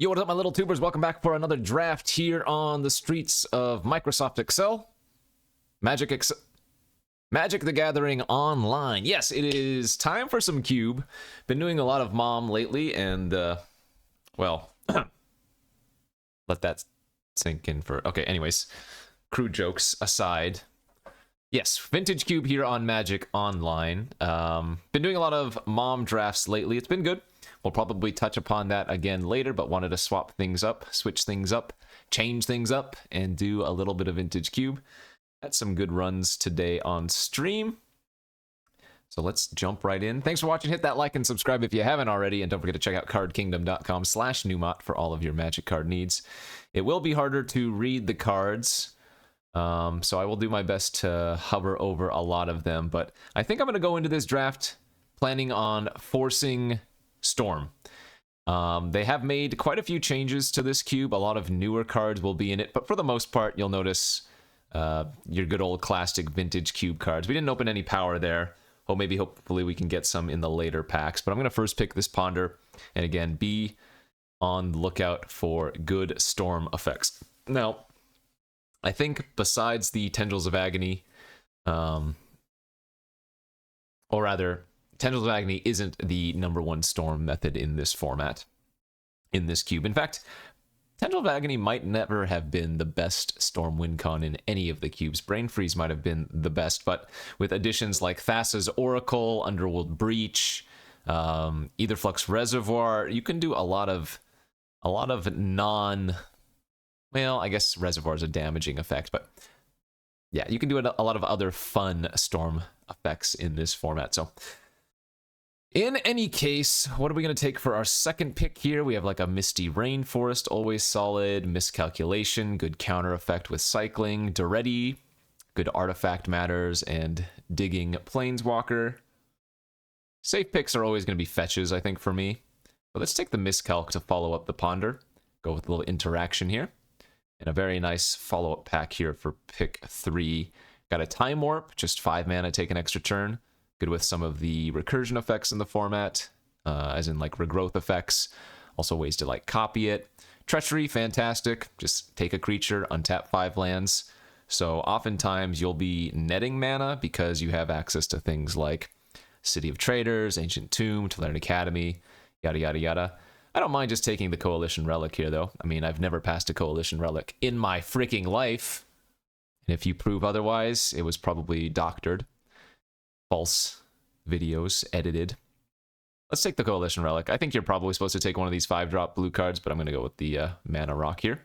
Yo, what up, my little tubers? Welcome back for another draft here on the streets of Microsoft Excel. Magic the Gathering Online. Yes, it is time for some Cube. Been doing a lot of Mom lately, and, well, let that sink in for... Okay, anyways, crude jokes aside. Yes, Vintage Cube here on Magic Online. Been doing a lot of Mom drafts lately. It's been good. We'll probably touch upon that again later, but wanted to swap things up, switch things up, change things up, and do a little bit of Vintage Cube. Had some good runs today on stream. So let's jump right in. Thanks for watching. Hit that like and subscribe if you haven't already, and don't forget to check out cardkingdom.com/Numot for all of your Magic card needs. It will be harder to read the cards, so I will do my best to hover over a lot of them, but I think I'm going to go into this draft planning on forcing Storm. They have made quite a few changes to this cube. A lot of newer cards will be in it, but for the most part, you'll notice your good old classic vintage cube cards. We didn't open any power there. Oh, maybe hopefully we can get some in the later packs, but I'm going to first pick this Ponder, and again, be on the lookout for good Storm effects. Now, I think besides the Tendrils of Agony, or rather, Tendrils of Agony isn't the #1 Storm method in this format, in this cube. In fact, Tendrils of Agony might never have been the best Storm win con in any of the cubes. Brain Freeze might have been the best, but with additions like Thassa's Oracle, Underworld Breach, Aetherflux Reservoir, you can do a lot of non... Well, I guess Reservoir is a damaging effect, but yeah, you can do a lot of other fun Storm effects in this format, so... In any case, what are we going to take for our second pick here? We have like a Misty Rainforest, always solid, Miscalculation, good counter effect with cycling, Duretti, good artifact matters, and digging Planeswalker. Safe picks are always going to be fetches, I think, for me. But let's take the Miscalc to follow up the Ponder. Go with a little interaction here. And a very nice follow-up pack here for pick 3. Got a Time Warp, just 5 mana, take an extra turn. Good with some of the recursion effects in the format, as in like regrowth effects. Also ways to like copy it. Treachery, fantastic. Just take a creature, untap 5 lands. So oftentimes you'll be netting mana because you have access to things like City of Traders, Ancient Tomb, Tolarian Academy, yada yada yada. I don't mind just taking the Coalition Relic here though. I mean, I've never passed a Coalition Relic in my freaking life. And if you prove otherwise, it was probably doctored. False videos edited. Let's take the Coalition Relic. I think you're probably supposed to take one of these 5-drop blue cards, but I'm going to go with the Mana Rock here.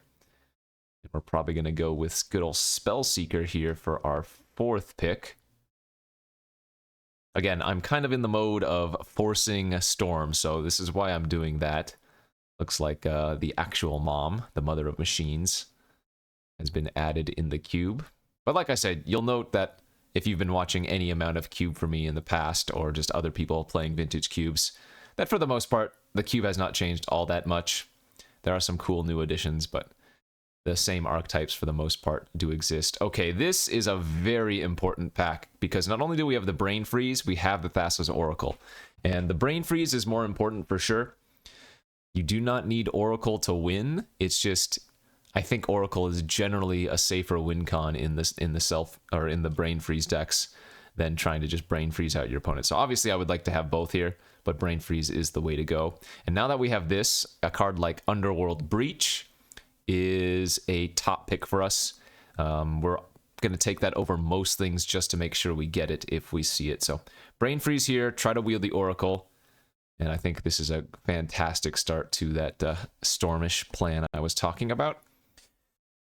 And we're probably going to go with good old Spellseeker here for our 4th pick. Again, I'm kind of in the mode of forcing a Storm, so this is why I'm doing that. Looks like the actual Mom, the Mother of Machines, has been added in the cube. But like I said, you'll note that if you've been watching any amount of Cube for me in the past, or just other people playing vintage cubes, that for the most part, the cube has not changed all that much. There are some cool new additions, but the same archetypes for the most part do exist. Okay, this is a very important pack, because not only do we have the Brain Freeze, we have the Thassa's Oracle. And the Brain Freeze is more important for sure. You do not need Oracle to win. It's just... I think Oracle is generally a safer win con in the Brain Freeze decks than trying to just Brain Freeze out your opponent. So obviously I would like to have both here, but Brain Freeze is the way to go. And now that we have this, a card like Underworld Breach is a top pick for us. We're going to take that over most things just to make sure we get it if we see it. So Brain Freeze here, try to wield the Oracle. And I think this is a fantastic start to that Stormish plan I was talking about.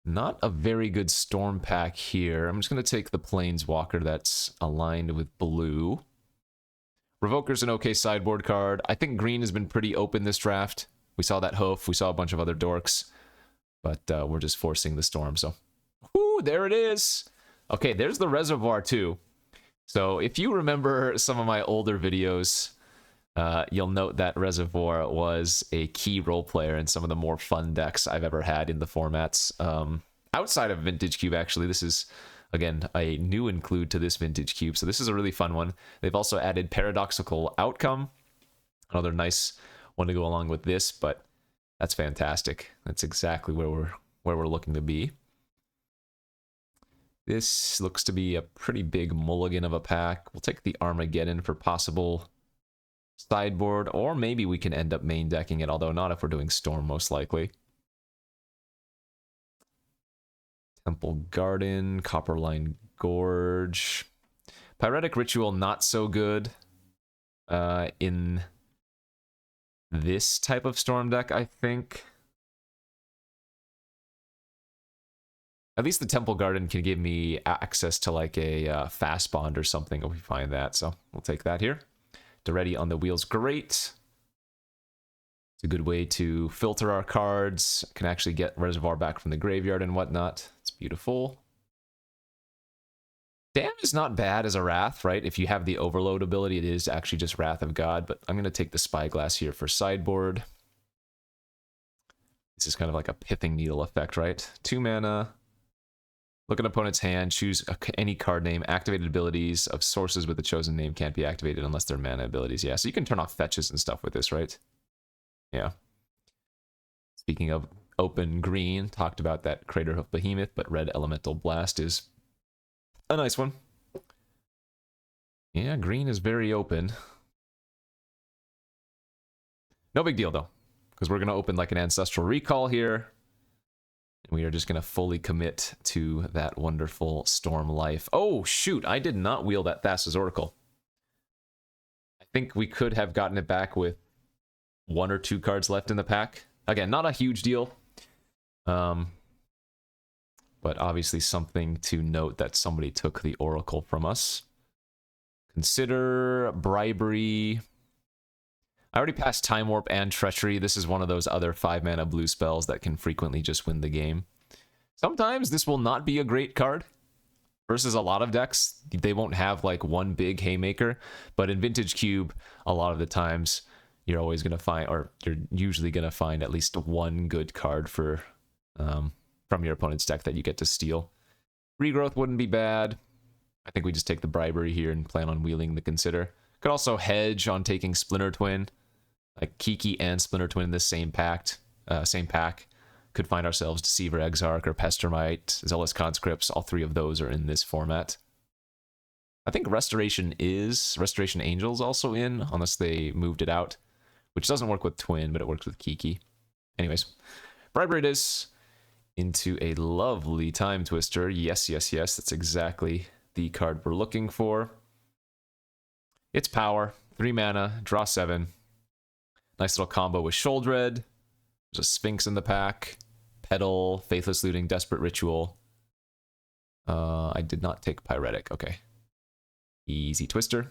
Not a very good Storm pack here. I'm just going to take the Planeswalker that's aligned with blue. Revoker's an okay sideboard card. I think green has been pretty open this draft. We saw that Hoof. We saw a bunch of other dorks. But we're just forcing the Storm. So, whoo, there it is. Okay, there's the Reservoir too. So if you remember some of my older videos, you'll note that Reservoir was a key role player in some of the more fun decks I've ever had in the formats. Outside of Vintage Cube, actually, this is, again, a new include to this Vintage Cube, so this is a really fun one. They've also added Paradoxical Outcome, another nice one to go along with this, but That's fantastic. That's exactly where we're looking to be. This looks to be a pretty big mulligan of a pack. We'll take the Armageddon for possible sideboard, or maybe we can end up main decking it, although not if we're doing Storm, most likely. Temple Garden, Copperline Gorge. Pyretic Ritual, not so good in this type of Storm deck, I think. At least the Temple Garden can give me access to like a fast bond or something if we find that, so we'll take that here. Duretti on the wheel's great. It's a good way to filter our cards. Can actually get Reservoir back from the graveyard and whatnot. It's beautiful. Dam is not bad as a Wrath, right? If you have the Overload ability, it is actually just Wrath of God, but I'm going to take the Spyglass here for sideboard. This is kind of like a Pithing Needle effect, right? 2 mana. Look at an opponent's hand, choose any card name. Activated abilities of sources with the chosen name can't be activated unless they're mana abilities. Yeah, so you can turn off fetches and stuff with this, right? Yeah. Speaking of open green, talked about that Craterhoof Behemoth, but red Elemental Blast is a nice one. Yeah, green is very open. No big deal, though, because we're going to open like an Ancestral Recall here. And we are just going to fully commit to that wonderful Storm life. Oh, shoot, I did not wheel that Thassa's Oracle. I think we could have gotten it back with 1 or 2 cards left in the pack. Again, not a huge deal. But obviously something to note that somebody took the Oracle from us. Consider Bribery. I already passed Time Warp and Treachery. This is one of those other 5-mana blue spells that can frequently just win the game. Sometimes this will not be a great card. Versus a lot of decks, they won't have like one big haymaker. But in Vintage Cube, a lot of the times, you're always going to find, or you're usually going to find at least one good card for from your opponent's deck that you get to steal. Regrowth wouldn't be bad. I think we just take the Bribery here and plan on wheeling the Consider. Could also hedge on taking Splinter Twin. Like Kiki and Splinter Twin in the same pack. Could find ourselves Deceiver Exarch or Pestermite, Zealous Conscripts. All 3 of those are in this format. I think Restoration Angel's also in, unless they moved it out. Which doesn't work with Twin, but it works with Kiki. Anyways, Bribery it is. Into a lovely Time Twister. Yes, yes, yes. That's exactly the card we're looking for. It's power. 3 mana. Draw 7. Nice little combo with Sholdred. There's a Sphinx in the pack. Petal. Faithless Looting. Desperate Ritual. I did not take Pyretic. Okay. Easy Twister. And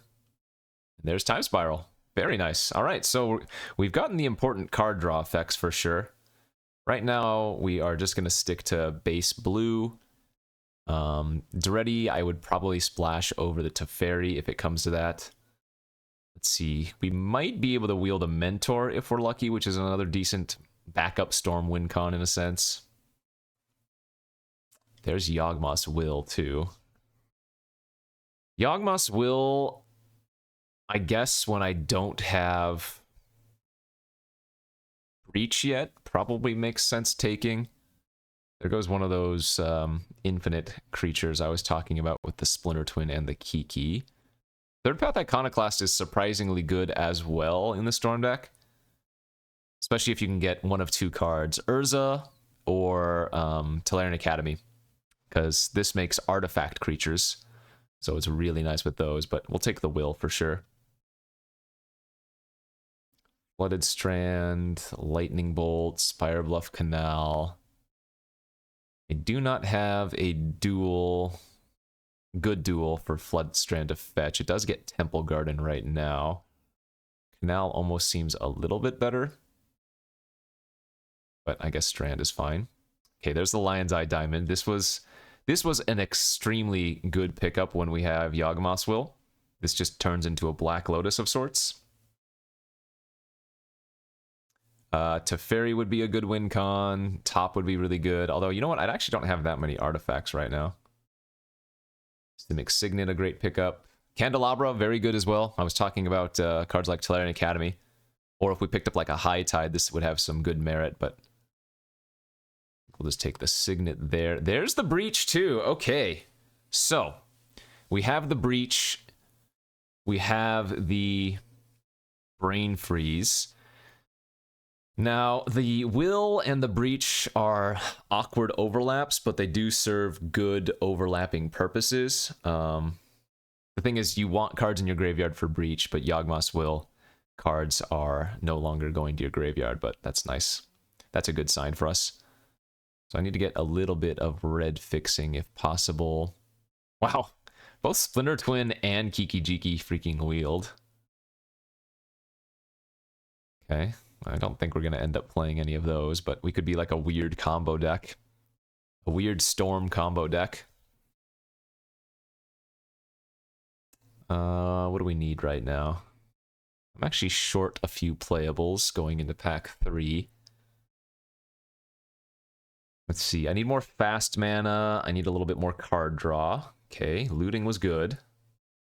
there's Time Spiral. Very nice. All right, so we've gotten the important card draw effects for sure. Right now, we are just going to stick to base blue. Duretti, I would probably splash over the Teferi if it comes to that. Let's see. We might be able to wield a Mentor if we're lucky, which is another decent backup Storm win con in a sense. There's Yawgmoth's Will, too. Yawgmoth's Will, I guess when I don't have Breach yet, probably makes sense taking. There goes one of those infinite creatures I was talking about with the Splinter Twin and the Kiki. Third Path Iconoclast is surprisingly good as well in the Storm deck. Especially if you can get one of 2 cards, Urza or Tolarian Academy. Because this makes artifact creatures. So it's really nice with those, but we'll take the Will for sure. Flooded Strand, Lightning Bolt, Spire Bluff Canal. I do not have a good duel for Flood Strand to fetch. It does get Temple Garden right now. Canal almost seems a little bit better. But I guess Strand is fine. Okay, there's the Lion's Eye Diamond. This was an extremely good pickup when we have Yawgmoth's Will. This just turns into a Black Lotus of sorts. Teferi would be a good win con. Top would be really good. Although, you know what? I actually don't have that many artifacts right now. Simic Signet, a great pickup. Candelabra, very good as well. I was talking about cards like Tolarian Academy. Or if we picked up like a High Tide, this would have some good merit, but we'll just take the Signet there. There's the Breach too. Okay. So, we have the Breach. We have the Brain Freeze. Now, the Will and the Breach are awkward overlaps, but they do serve good overlapping purposes. The thing is, you want cards in your graveyard for Breach, but Yawgmoth's Will cards are no longer going to your graveyard, but that's nice. That's a good sign for us. So I need to get a little bit of red fixing if possible. Wow, both Splinter Twin and Kiki Jiki freaking wheeled. Okay, I don't think we're going to end up playing any of those, but we could be like a weird combo deck. A weird Storm combo deck. What do we need right now? I'm actually short a few playables going into pack 3. Let's see, I need more fast mana. I need a little bit more card draw. Okay, looting was good.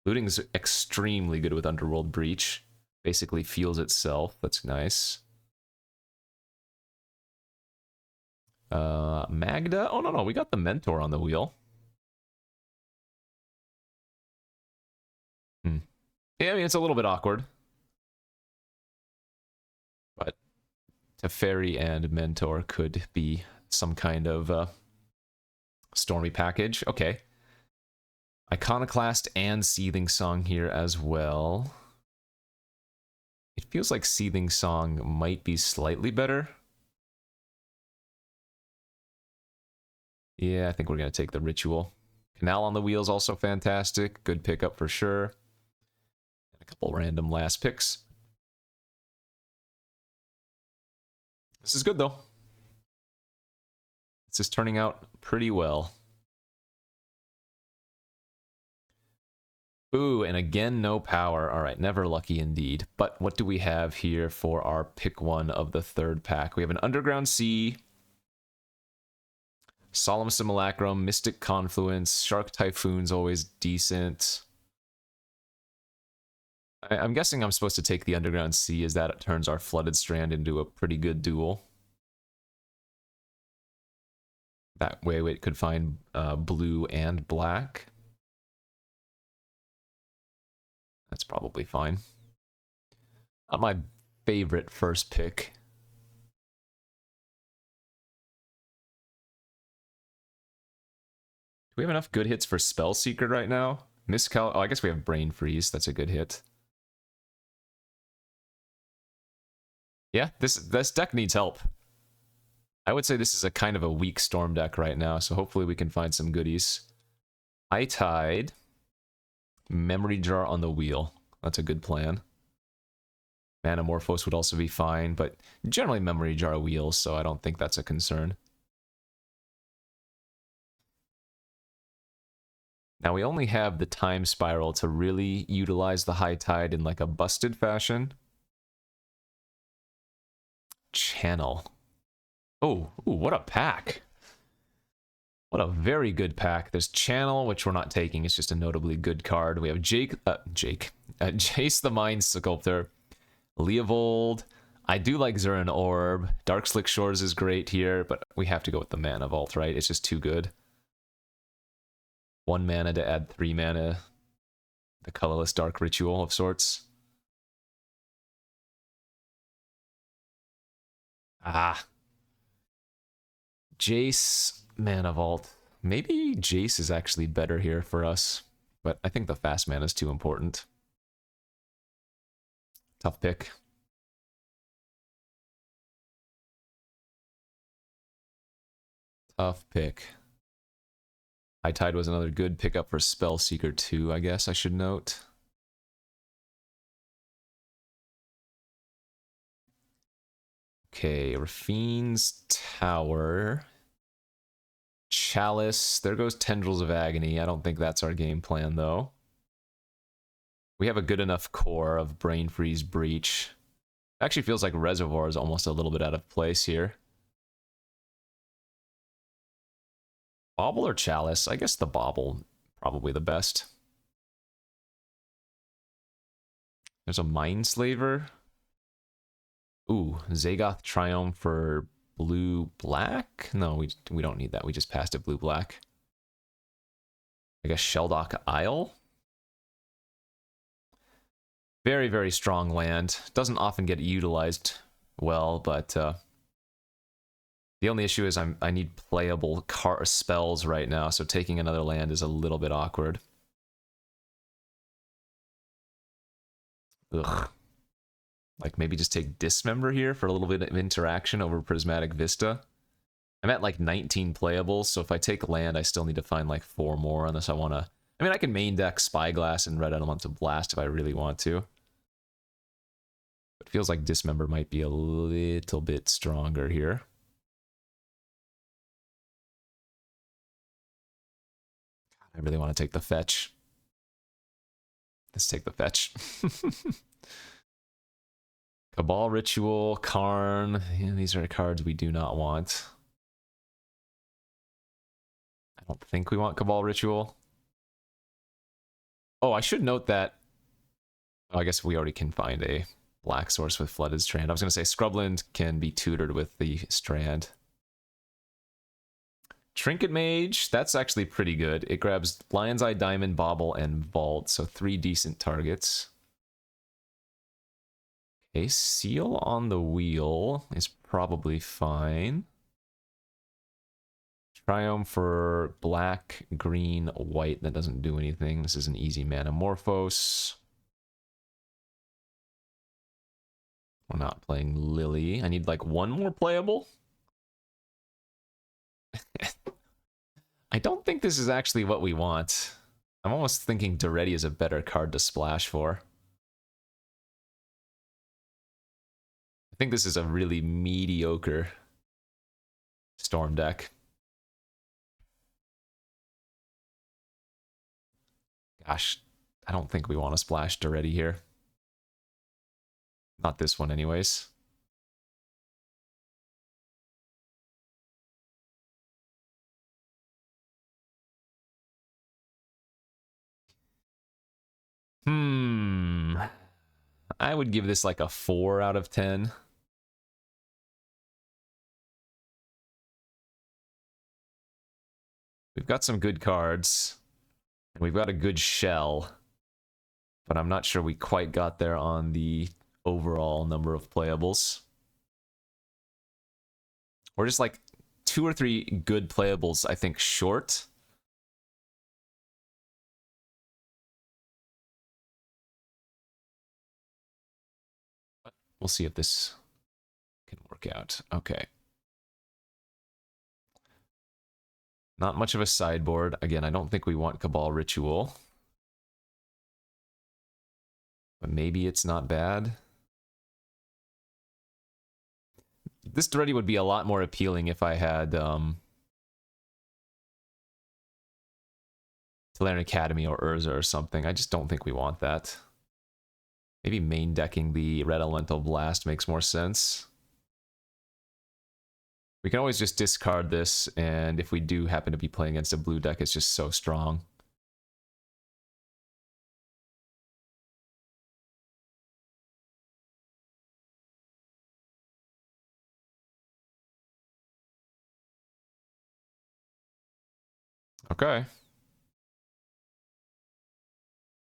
Looting is extremely good with Underworld Breach. Basically feels itself. That's nice. Magda? Oh, no, we got the Mentor on the wheel. Yeah, I mean, it's a little bit awkward. But Teferi and Mentor could be some kind of stormy package. Okay. Iconoclast and Seething Song here as well. It feels like Seething Song might be slightly better. Yeah, I think we're going to take the Ritual. Canal on the wheel is also fantastic. Good pickup for sure. And a couple random last picks. This is good, though. This is turning out pretty well. Ooh, and again, no power. All right, never lucky indeed. But what do we have here for our pick one of the third pack? We have an Underground Sea, Solemn Simulacrum, Mystic Confluence, Shark Typhoon's always decent. I'm guessing I'm supposed to take the Underground Sea as that turns our Flooded Strand into a pretty good duel. That way we could find blue and black. That's probably fine. Not my favorite first pick. Do we have enough good hits for Spellseeker right now? Miscal. Oh, I guess we have Brain Freeze. That's a good hit. Yeah, this deck needs help. I would say this is a kind of a weak Storm deck right now, so hopefully we can find some goodies. High Tide. Memory Jar on the wheel. That's a good plan. Manamorphose would also be fine, but generally Memory Jar wheels, so I don't think that's a concern. Now we only have the Time Spiral to really utilize the High Tide in like a busted fashion. Channel. Oh, ooh, what a pack. What a very good pack. There's Channel, which we're not taking. It's just a notably good card. We have Jace the Mind Sculptor. Leovold. I do like Zurin Orb. Dark Slick Shores is great here, but we have to go with the Mana Vault, right? It's just too good. 1 mana to add 3 mana. The colorless Dark Ritual of sorts. Ah. Jace, Mana Vault. Maybe Jace is actually better here for us, but I think the fast mana is too important. Tough pick. Tough pick. High Tide was another good pickup for Spellseeker too, I guess I should note. Okay, Rafine's Tower. Chalice. There goes Tendrils of Agony. I don't think that's our game plan, though. We have a good enough core of Brain Freeze Breach. Actually feels like Reservoir is almost a little bit out of place here. Bauble or Chalice? I guess the Bauble, probably the best. There's a Mindslaver. Ooh, Zagoth Triumph for blue-black? No, we don't need that. We just passed it blue-black. I guess Sheldock Isle? Very, very strong land. Doesn't often get utilized well, but the only issue is I need playable spells right now, so taking another land is a little bit awkward. Ugh. Like, maybe just take Dismember here for a little bit of interaction over Prismatic Vista. I'm at, like, 19 playables, so if I take land, I still need to find, like, 4 more, unless I want to... I mean, I can main deck Spyglass and Red Elemental Blast if I really want to. It feels like Dismember might be a little bit stronger here. I really want to take the fetch. Let's take the fetch. Cabal Ritual, Karn. Yeah, these are cards we do not want. I don't think we want Cabal Ritual. Oh, I should note that... Oh, I guess we already can find a black source with Flooded Strand. I was going to say Scrubland can be tutored with the Strand. Trinket Mage, that's actually pretty good. It grabs Lion's Eye, Diamond, Bauble, and Vault, so 3 decent targets. Okay, Seal on the Wheel is probably fine. Triumph for black, green, white. That doesn't do anything. This is an easy Manamorphose. We're not playing Lily. I need like 1 more playable. I don't think this is actually what we want. I'm almost thinking Duretti is a better card to splash for. I think this is a really mediocre Storm deck. Gosh, I don't think we want to splash Duretti here. Not this one anyways. I would give this like a 4 out of 10. We've got some good cards. And we've got a good shell. But I'm not sure we quite got there on the overall number of playables. We're just like 2 or 3 good playables, I think, short. We'll see if this can work out. Okay. Not much of a sideboard. Again, I don't think we want Cabal Ritual. But maybe it's not bad. This Duretti would be a lot more appealing if I had Tolarian Academy or Urza or something. I just don't think we want that. Maybe main decking the Red Elemental Blast makes more sense. We can always just discard this, and if we do happen to be playing against a blue deck, it's just so strong. Okay.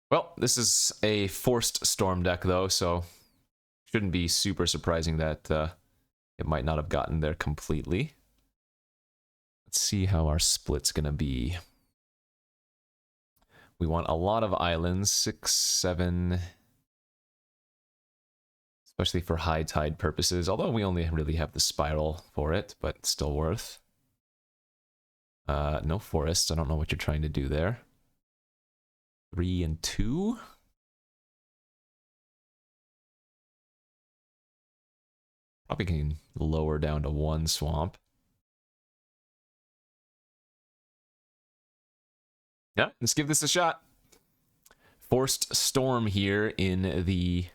Well, this is a forced Storm deck, though, so shouldn't be super surprising that it might not have gotten there completely. Let's see how our split's gonna be. We want a lot of islands, 6, 7, especially for high tide purposes, although we only really have the spiral for it, but still worth. No forests, I don't know what you're trying to do there. 3 and 2? Probably can lower down to 1 swamp. Yeah, let's give this a shot. Forced Storm here in the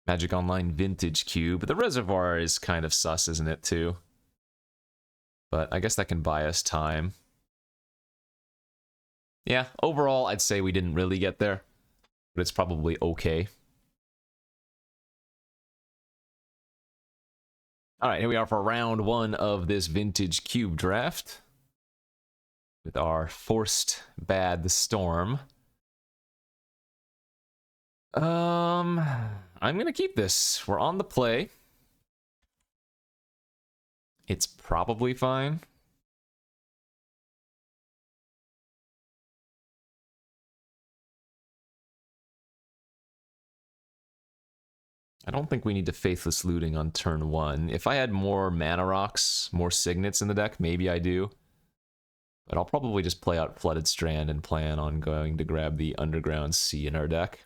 Magic Online Vintage Cube. The Reservoir is kind of sus, isn't it, too? But I guess that can buy us time. Yeah, overall, I'd say we didn't really get there. but it's probably okay. Alright, here we are for round 1 of this vintage cube draft. With our forced bad storm. I'm gonna keep this. We're on the play. It's probably fine. I don't think we need to Faithless Looting on turn 1. If I had more mana rocks, more signets in the deck, maybe I do. But I'll probably just play out Flooded Strand and plan on going to grab the Underground Sea in our deck.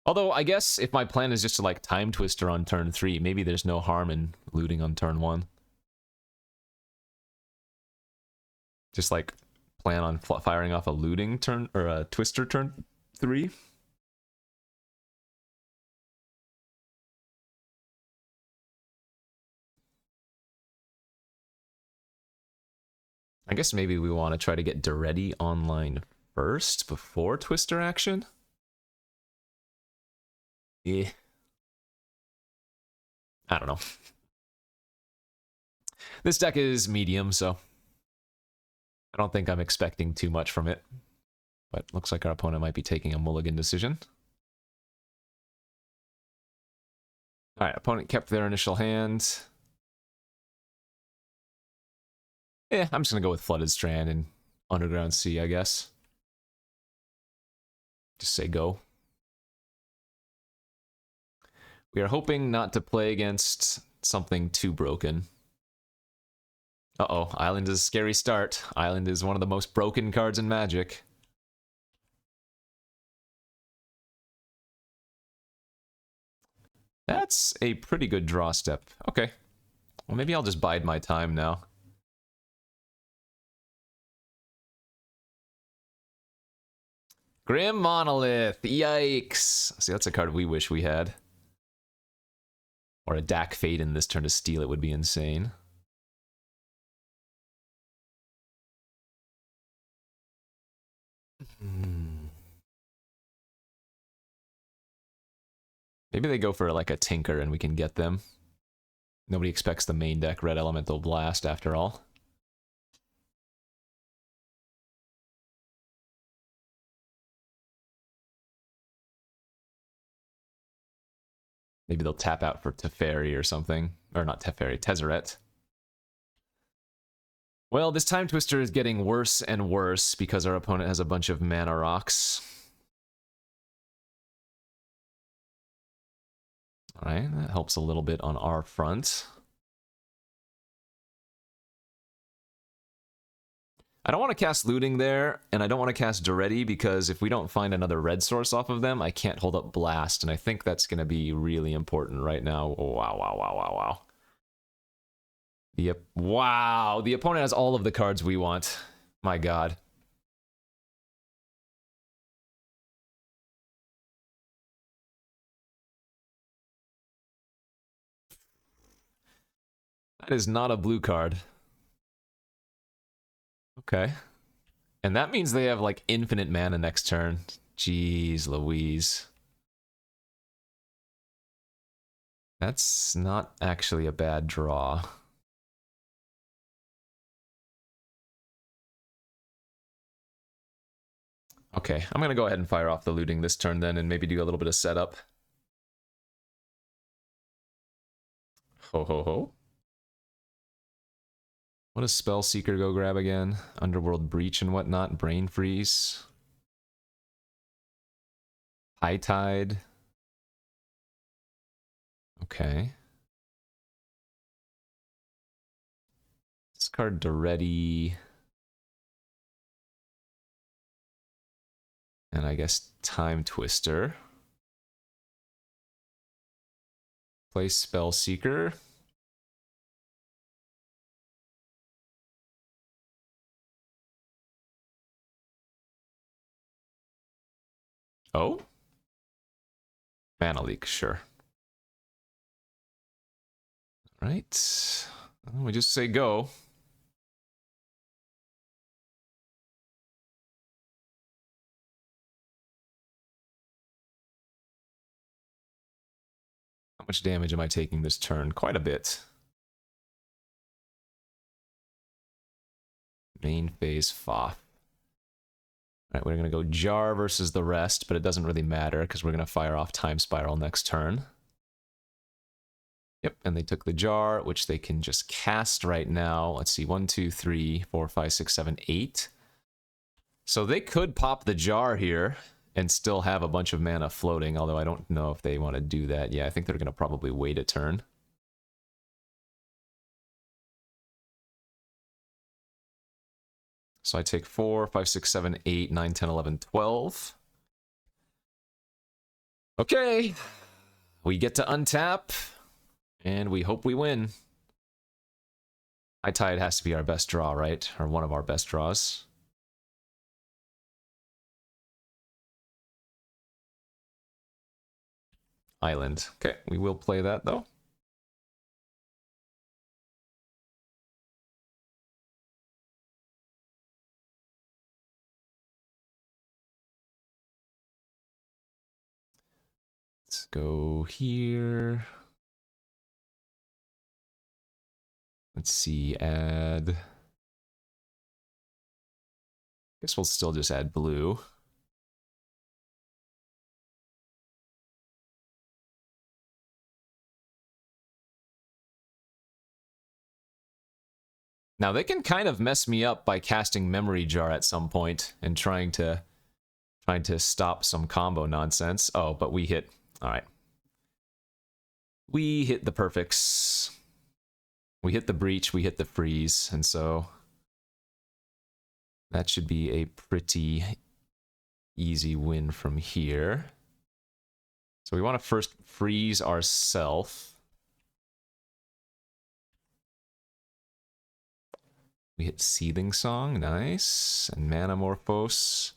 Although, I guess if my plan is just to, like, Time Twister on turn 3, maybe there's no harm in looting on turn 1. Just, like, plan on firing off a looting turn, or a Twister turn 3. I guess maybe we want to try to get Duretti online first, before Twister action? Yeah. I don't know. This deck is medium, so I don't think I'm expecting too much from it. But looks like our opponent might be taking a mulligan decision. Alright, opponent kept their initial hand. Yeah, I'm just gonna go with Flooded Strand and Underground Sea, I guess. Just say go. We are hoping not to play against something too broken. Uh-oh, Island is a scary start. Island is one of the most broken cards in Magic. That's a pretty good draw step. Okay. Well, maybe I'll just bide my time now. Grim Monolith! Yikes! See, that's a card we wish we had. Or a Dak Fate in this turn to steal it would be insane. Maybe they go for like a Tinker and we can get them. Nobody expects the main deck Red Elemental Blast after all. Maybe they'll tap out for Teferi or something. Or not Teferi, Tezzeret. Well, this Time Twister is getting worse and worse because our opponent has a bunch of mana rocks. Alright, that helps a little bit on our front. I don't want to cast Looting there, and I don't want to cast Duretti because if we don't find another red source off of them, I can't hold up Blast, and I think that's going to be really important right now. Oh, wow, wow, wow, wow, wow. Yep. Wow, the opponent has all of the cards we want. My god. That is not a blue card. Okay. And that means they have, like, infinite mana next turn. Jeez Louise. That's not actually a bad draw. Okay, I'm gonna go ahead and fire off the looting this turn then and maybe do a little bit of setup. Ho ho ho. What does Spellseeker go grab again? Underworld Breach and whatnot, Brain Freeze. High Tide. Okay. Discard Duretti. And I guess Time Twister. Play Spellseeker. Oh? Mana Leak, sure. Right. We just say go. How much damage am I taking this turn? Quite a bit. Main phase Foth. Alright, we're going to go Jar versus the rest, but it doesn't really matter because we're going to fire off Time Spiral next turn. Yep, and they took the Jar, which they can just cast right now. Let's see, 1, 2, 3, 4, 5, 6, 7, 8. So they could pop the Jar here and still have a bunch of mana floating, although I don't know if they want to do that. Yeah, I think they're going to probably wait a turn. So I take 4, 5, 6, 7, 8, 9, 10, 11, 12. Okay, we get to untap, and we hope we win. High Tide has to be our best draw, right? Or one of our best draws. Island. Okay, we will play that, though. Let's go here. Let's see, add... Guess we'll still just add blue. Now they can kind of mess me up by casting Memory Jar at some point and trying to stop some combo nonsense. Oh, but we hit. All right. We hit the perfects. We hit the breach, we hit the freeze, and so that should be a pretty easy win from here. So we want to first freeze ourselves. We hit Seething Song, nice, and Manamorphose.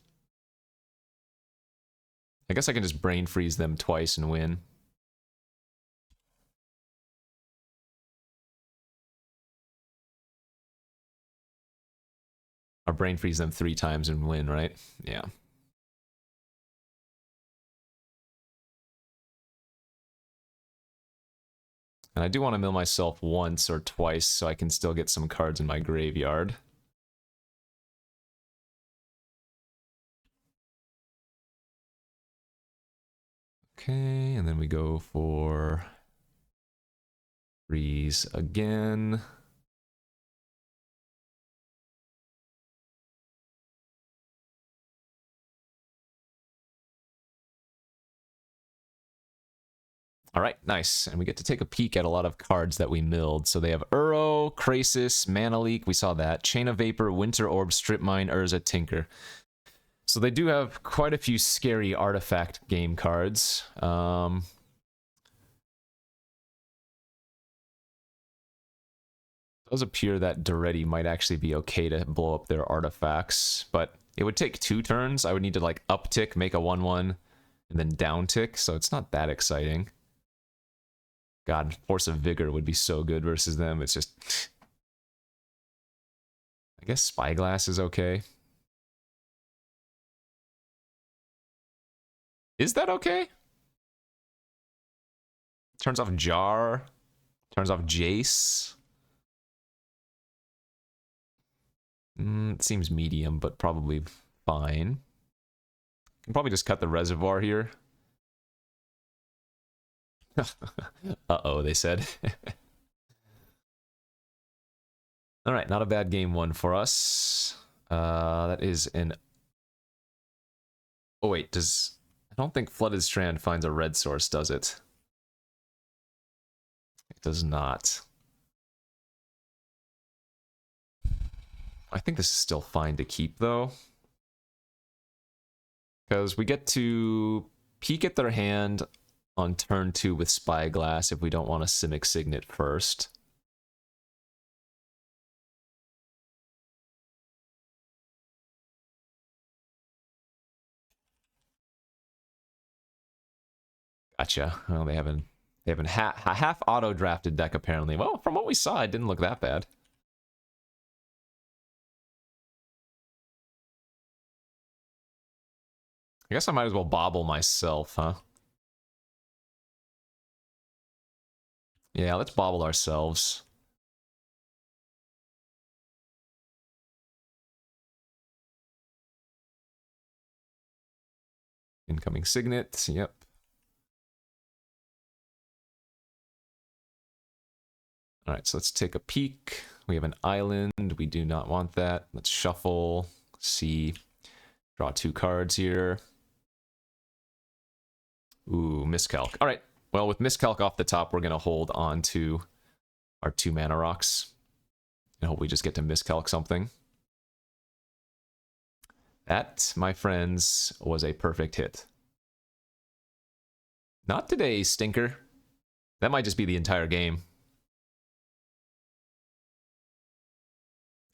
I guess I can just brain freeze them twice and win. Or brain freeze them 3 times and win, right? Yeah. And I do want to mill myself once or twice so I can still get some cards in my graveyard. Okay, and then we go for freeze again. All right, nice. And we get to take a peek at a lot of cards that we milled. So they have Uro, Krasis, Mana Leak, we saw that, Chain of Vapor, Winter Orb, Strip Mine, Urza, Tinker. So they do have quite a few scary artifact game cards. It does appear that Duretti might actually be okay to blow up their artifacts, but it would take 2 turns. I would need to like uptick, make a 1/1, and then downtick, so it's not that exciting. God, Force of Vigor would be so good versus them. It's just... I guess Spyglass is okay. Is that okay? Turns off Jar. Turns off Jace. It seems medium, but probably fine. Can probably just cut the reservoir here. Uh-oh, they said. Alright, not a bad game one for us. That is an... Oh wait, does... I don't think Flooded Strand finds a red source, does it? It does not. I think this is still fine to keep, though. Because we get to peek at their hand on turn 2 with Spyglass if we don't want to Simic Signet first. Gotcha. Well, they haven't a half auto-drafted deck, apparently. Well, from what we saw, it didn't look that bad. I guess I might as well bobble myself, huh? Yeah, let's bobble ourselves. Incoming Signet, yep. Alright, so let's take a peek. We have an island. We do not want that. Let's shuffle. See. Draw 2 cards here. Ooh, miscalc. Alright, well, with miscalc off the top, we're going to hold on to our 2 mana rocks. And hope we just get to miscalc something. That, my friends, was a perfect hit. Not today, stinker. That might just be the entire game.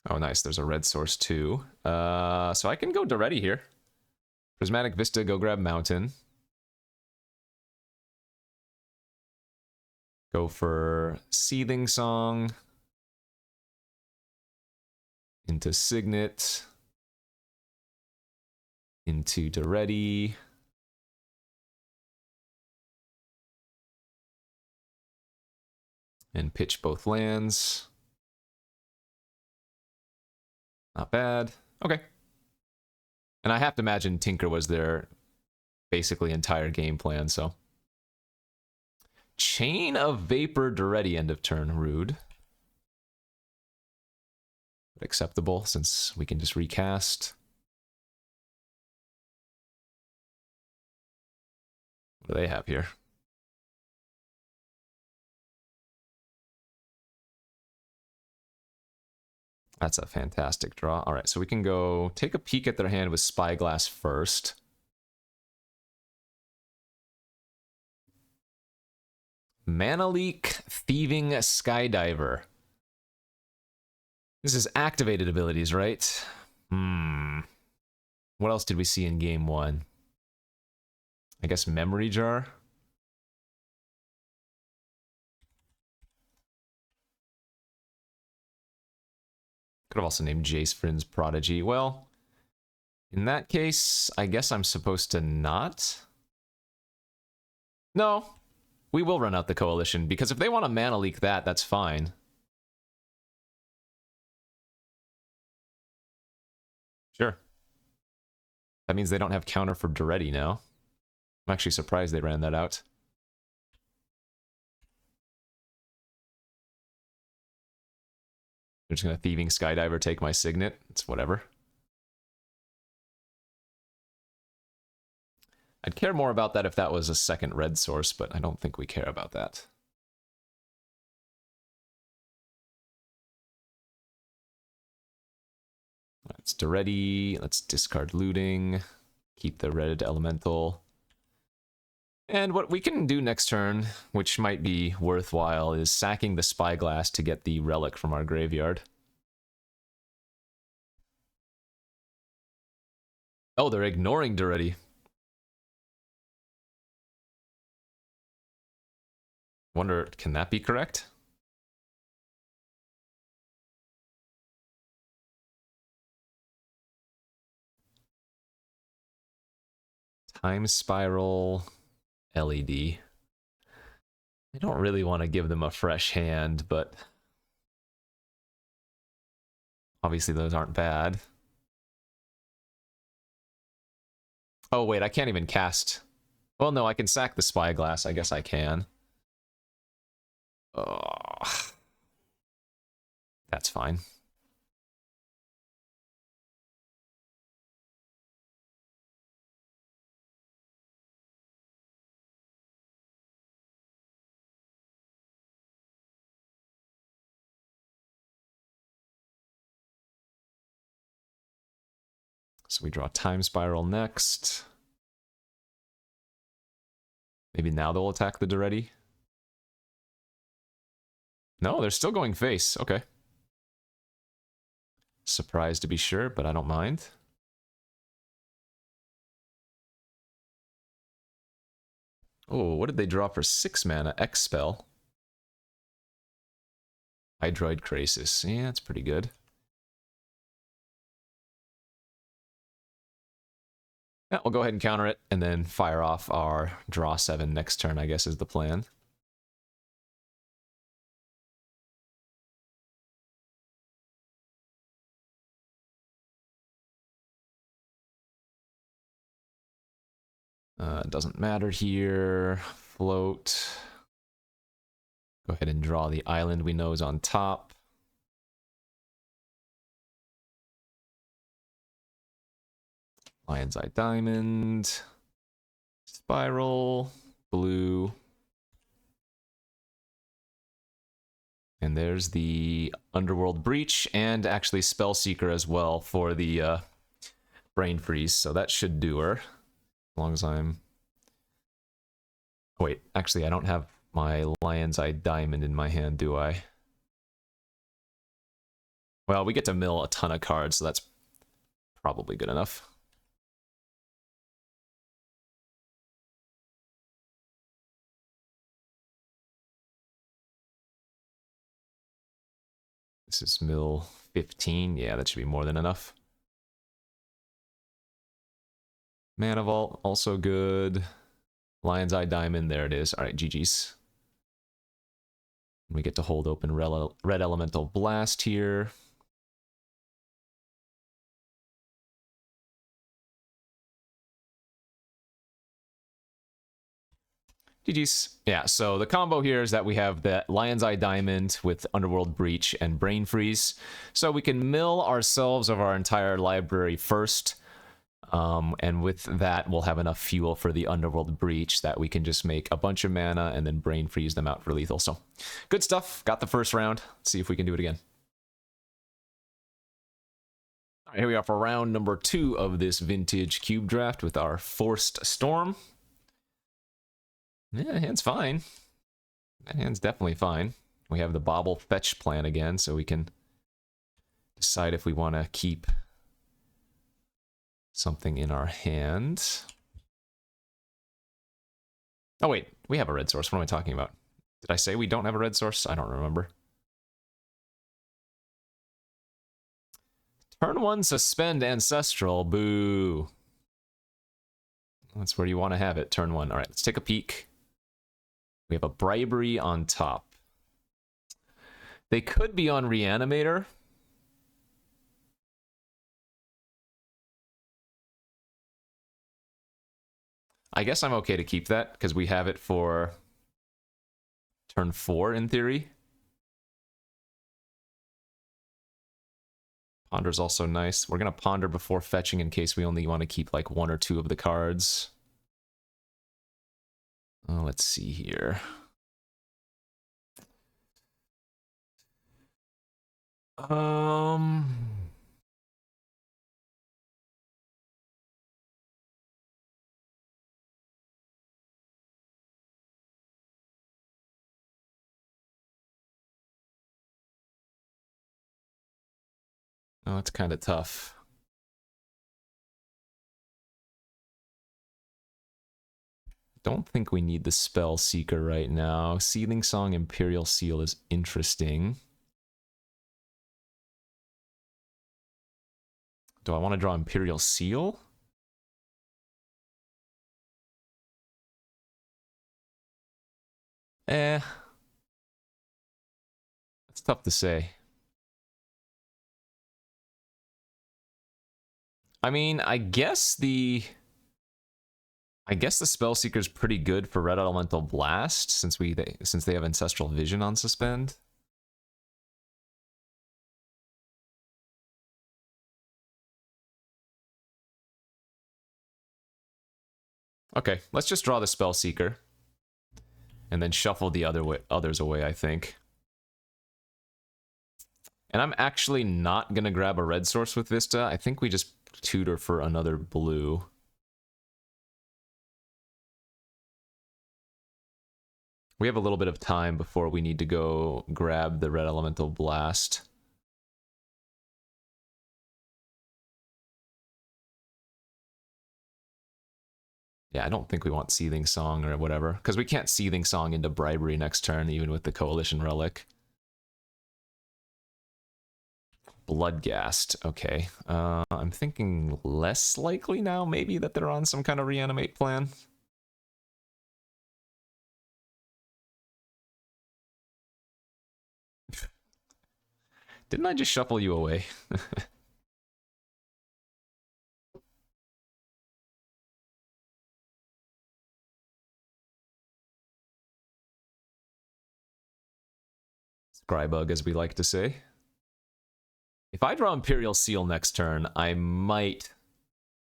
Oh, nice. There's a red source, too. So I can go Doretti here. Prismatic Vista, go grab Mountain. Go for Seething Song. Into Signet. Into Doretti. And pitch both lands. Not bad. Okay. And I have to imagine Tinker was their basically entire game plan, so. Chain of Vapor Doretti, end of turn. Rude. But acceptable, since we can just recast. What do they have here? That's a fantastic draw. All right, so we can go take a peek at their hand with Spyglass first. Mana Leak, Thieving Skydiver. This is activated abilities, right? What else did we see in game 1? I guess Memory Jar? Could have also named Jace Vryn's Prodigy. Well, in that case, I guess I'm supposed to not? No. We will run out the Coalition, because if they want to mana leak that, that's fine. Sure. That means they don't have counter for Doretti now. I'm actually surprised they ran that out. They're just gonna Thieving Skydiver take my Signet. It's whatever. I'd care more about that if that was a second red source, but I don't think we care about that. It's Doretti. Let's discard Looting. Keep the red elemental. And what we can do next turn, which might be worthwhile, is sacking the Spyglass to get the relic from our graveyard. Oh, they're ignoring Doretti. Wonder, can that be correct? Time Spiral, LED. I don't really want to give them a fresh hand, but obviously those aren't bad. Oh wait, I can't even cast. Well, no, I can sack the Spyglass. I guess I can. Oh, that's fine. So we draw Time Spiral next. Maybe now they'll attack the Doretti. No, they're still going face. Okay. Surprised to be sure, but I don't mind. Oh, what did they draw for 6 mana? X spell. Hydroid Krasis. Yeah, that's pretty good. Yeah, we'll go ahead and counter it, and then fire off our draw 7 next turn, I guess is the plan. Doesn't matter here. Float. Go ahead and draw the island we know is on top. Lion's Eye Diamond. Spiral. Blue. And there's the Underworld Breach, and actually Spellseeker as well for the Brain Freeze, so that should do her. As long as I'm... Oh, wait, actually I don't have my Lion's Eye Diamond in my hand, do I? Well, we get to mill a ton of cards, so that's probably good enough. This is mill 15. Yeah, that should be more than enough. Mana Vault, also good. Lion's Eye Diamond, there it is. Alright, GG's. We get to hold open Red Elemental Blast here. GG's. Yeah, so the combo here is that we have the Lion's Eye Diamond with Underworld Breach and Brain Freeze. So we can mill ourselves of our entire library first. And with that, we'll have enough fuel for the Underworld Breach that we can just make a bunch of mana and then Brain Freeze them out for lethal. So, good stuff. Got the first round. Let's see if we can do it again. All right, here we are for round number 2 of this vintage cube draft with our Forced Storm. Yeah, hand's fine. That hand's definitely fine. We have the Bobble Fetch plan again, so we can decide if we want to keep something in our hand. Oh wait, we have a red source. What am I talking about? Did I say we don't have a red source? I don't remember. Turn 1, suspend Ancestral. Boo. That's where you want to have it, turn 1. All right, let's take a peek. We have a Bribery on top. They could be on Reanimator. I guess I'm okay to keep that, because we have it for turn 4, in theory. Ponder's also nice. We're going to Ponder before fetching in case we only want to keep like 1 or 2 of the cards. Oh, let's see here. Oh, it's kind of tough. Don't think we need the Spell Seeker right now. Seething Song, Imperial Seal is interesting. Do I want to draw Imperial Seal? It's tough to say. I mean, I guess the Spellseeker's pretty good for Red Elemental Blast since they have Ancestral Vision on suspend. Okay, let's just draw the Spellseeker and then shuffle the others away, I think. And I'm actually not gonna grab a red source with Vista. I think we just tutor for another blue. We have a little bit of time before we need to go grab the Red Elemental Blast. Yeah, I don't think we want Seething Song or whatever, because we can't Seething Song into Bribery next turn, even with the Coalition Relic. Bloodghast, okay. I'm thinking less likely now, maybe, that they're on some kind of reanimate plan. Didn't I just shuffle you away? Scrybug, as we like to say. If I draw Imperial Seal next turn, I might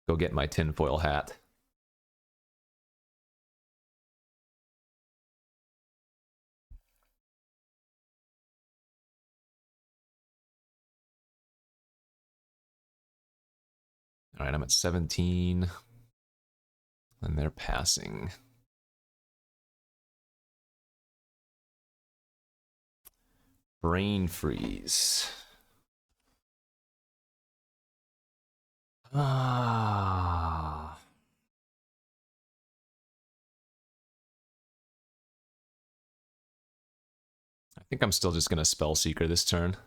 go get my tinfoil hat. All right, I'm at 17. And they're passing. Brain freeze. Ah. I think I'm still just going to Spell Seeker this turn.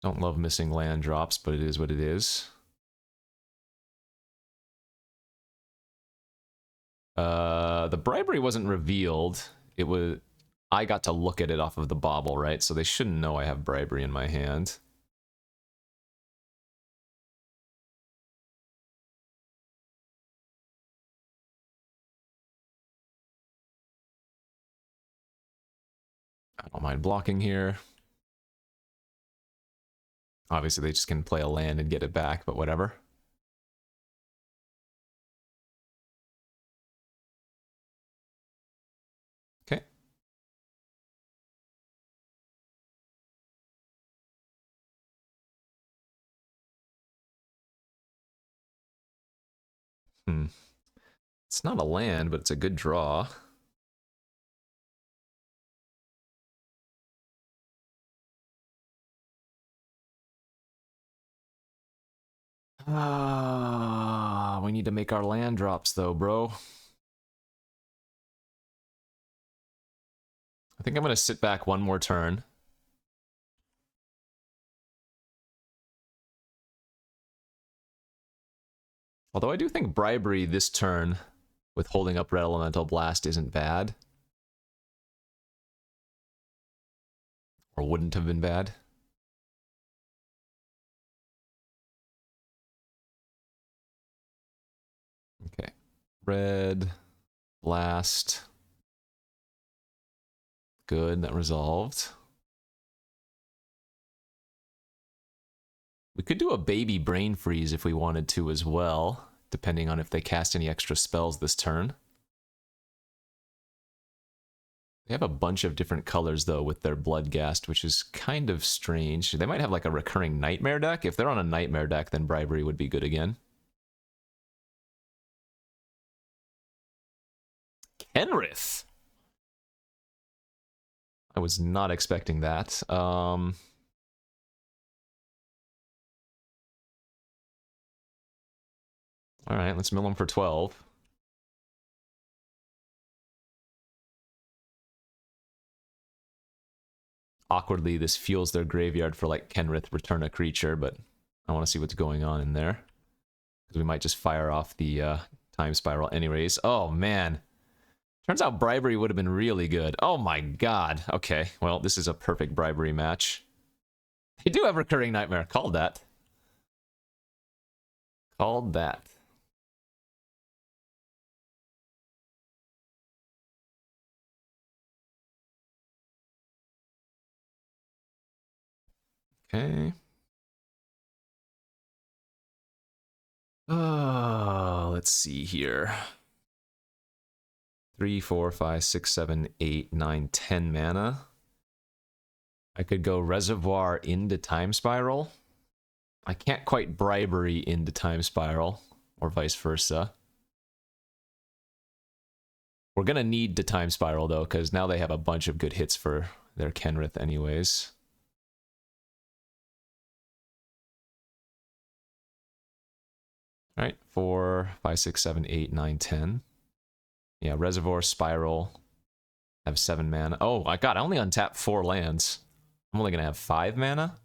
Don't love missing land drops, but it is what it is. The bribery wasn't revealed. It was... I got to look at it off of the bauble, right? So they shouldn't know I have bribery in my hand. I don't mind blocking here. Obviously, they just can play a land and get it back, but whatever. Okay. It's not a land, but it's a good draw. Ah, we need to make our land drops though, bro. I think I'm gonna sit back one more turn. Although I do think bribery this turn with holding up Red Elemental Blast isn't bad. Or wouldn't have been bad. Okay. Red, Blast. Good, that resolved. We could do a baby Brain Freeze if we wanted to as well, depending on if they cast any extra spells this turn. They have a bunch of different colors, though, with their Bloodghast, which is kind of strange. They might have, like, a recurring Nightmare deck. If they're on a Nightmare deck, then Bribery would be good again. Kenrith! I was not expecting that. Alright, let's mill them for 12. Awkwardly, this fuels their graveyard for, like, Kenrith, return a creature, but I want to see what's going on in there. Because we might just fire off the Time Spiral anyways. Oh, man. Turns out Bribery would have been really good. Oh my god. Okay, well, this is a perfect Bribery match. They do have Recurring Nightmare. Called that. Called that. Okay. Let's see here. 3, 4, 5, 6, 7, 8, 9, 10 mana. I could go Reservoir into Time Spiral. I can't quite Bribery into Time Spiral, or vice versa. We're gonna need to Time Spiral, though, because now they have a bunch of good hits for their Kenrith anyways. Alright, 4, 5, 6, 7, 8, 9, 10. Yeah, Reservoir, Spiral. I have 7 mana. Oh my god, I only untapped 4 lands. I'm only gonna have 5 mana?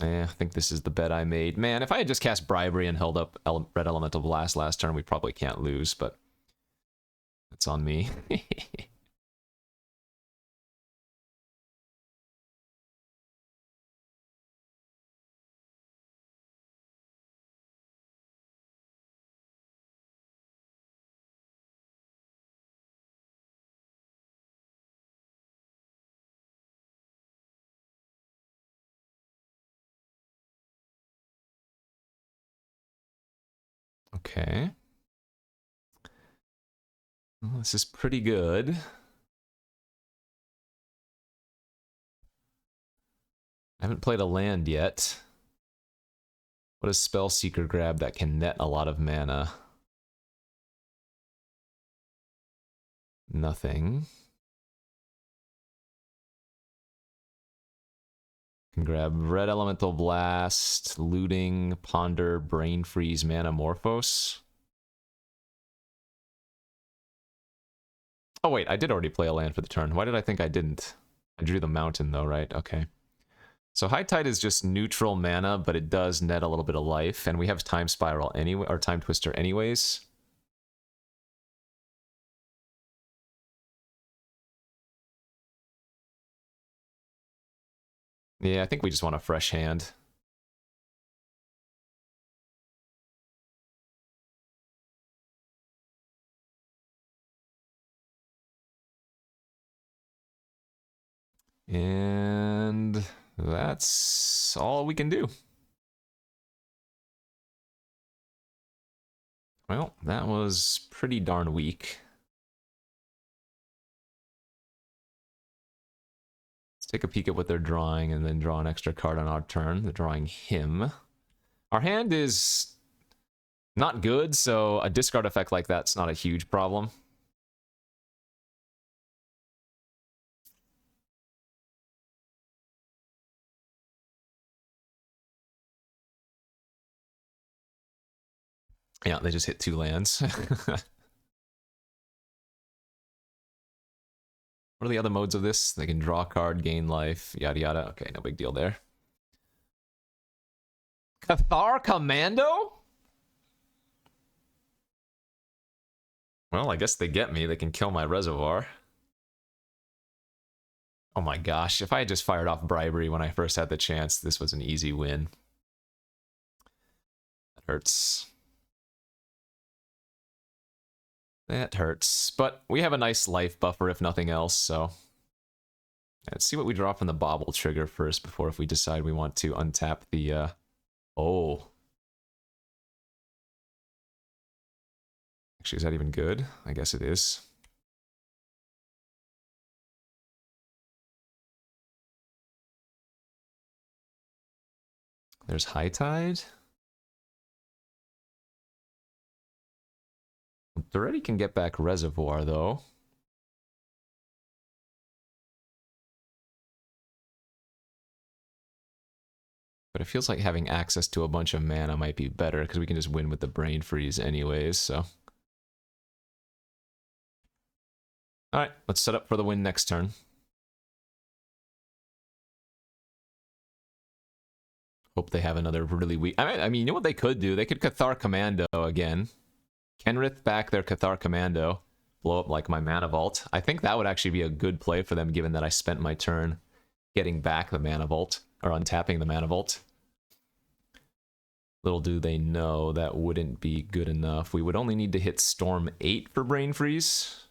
I think this is the bet I made. Man, if I had just cast Bribery and held up Red Elemental Blast last turn, we probably can't lose, but that's on me. Okay. Well, this is pretty good. I haven't played a land yet. What does Spellseeker grab that can net a lot of mana? Nothing. Can grab Red Elemental Blast, Looting, Ponder, Brain Freeze, Manamorphose. Oh wait, I did already play a land for the turn. Why did I think I didn't? I drew the mountain though, right? Okay. So High Tide is just neutral mana, but it does net a little bit of life, and we have Time Spiral anyway, or Time Twister anyways. Yeah, I think we just want a fresh hand. And that's all we can do. Well, that was pretty darn weak. Let's take a peek at what they're drawing and then draw an extra card on our turn. They're drawing him. Our hand is not good, so a discard effect like that's not a huge problem. Yeah, they just hit 2 lands. What are the other modes of this? They can draw a card, gain life, yada yada. Okay, no big deal there. Cathar Commando? Well, I guess they get me. They can kill my reservoir. Oh my gosh, if I had just fired off Bribery when I first had the chance, this was an easy win. That hurts. That hurts. But we have a nice life buffer if nothing else, so... Let's see what we draw from the Bobble trigger first before if we decide we want to untap the, Oh. Actually, is that even good? I guess it is. There's High Tide. Already can get back Reservoir, though. But it feels like having access to a bunch of mana might be better, because we can just win with the Brain Freeze anyways, so... Alright, let's set up for the win next turn. Hope they have another really weak... I mean, you know what they could do? They could Cathar Commando again. Kenrith back their Cathar Commando. Blow up like my Mana Vault. I think that would actually be a good play for them, given that I spent my turn getting back the Mana Vault, or untapping the Mana Vault. Little do they know that wouldn't be good enough. We would only need to hit Storm 8 for Brain Freeze.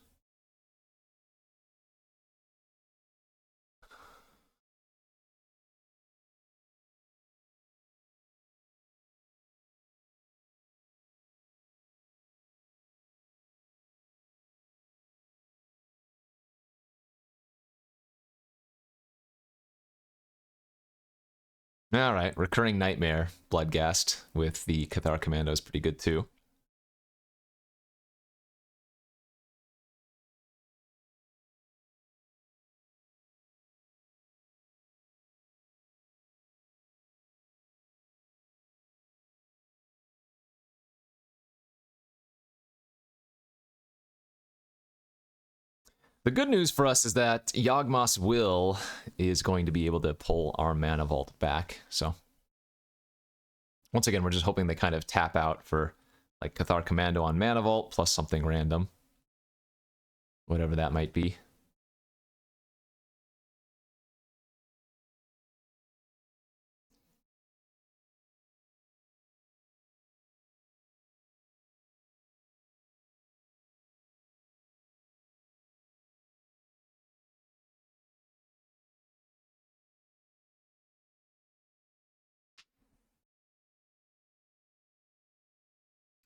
Alright, Recurring Nightmare, Bloodghast with the Cathar Commando is pretty good too. The good news for us is that Yawgmoth's Will is going to be able to pull our Mana Vault back, so... Once again, we're just hoping they kind of tap out for, like, Cathar Commando on Mana Vault, plus something random. Whatever that might be.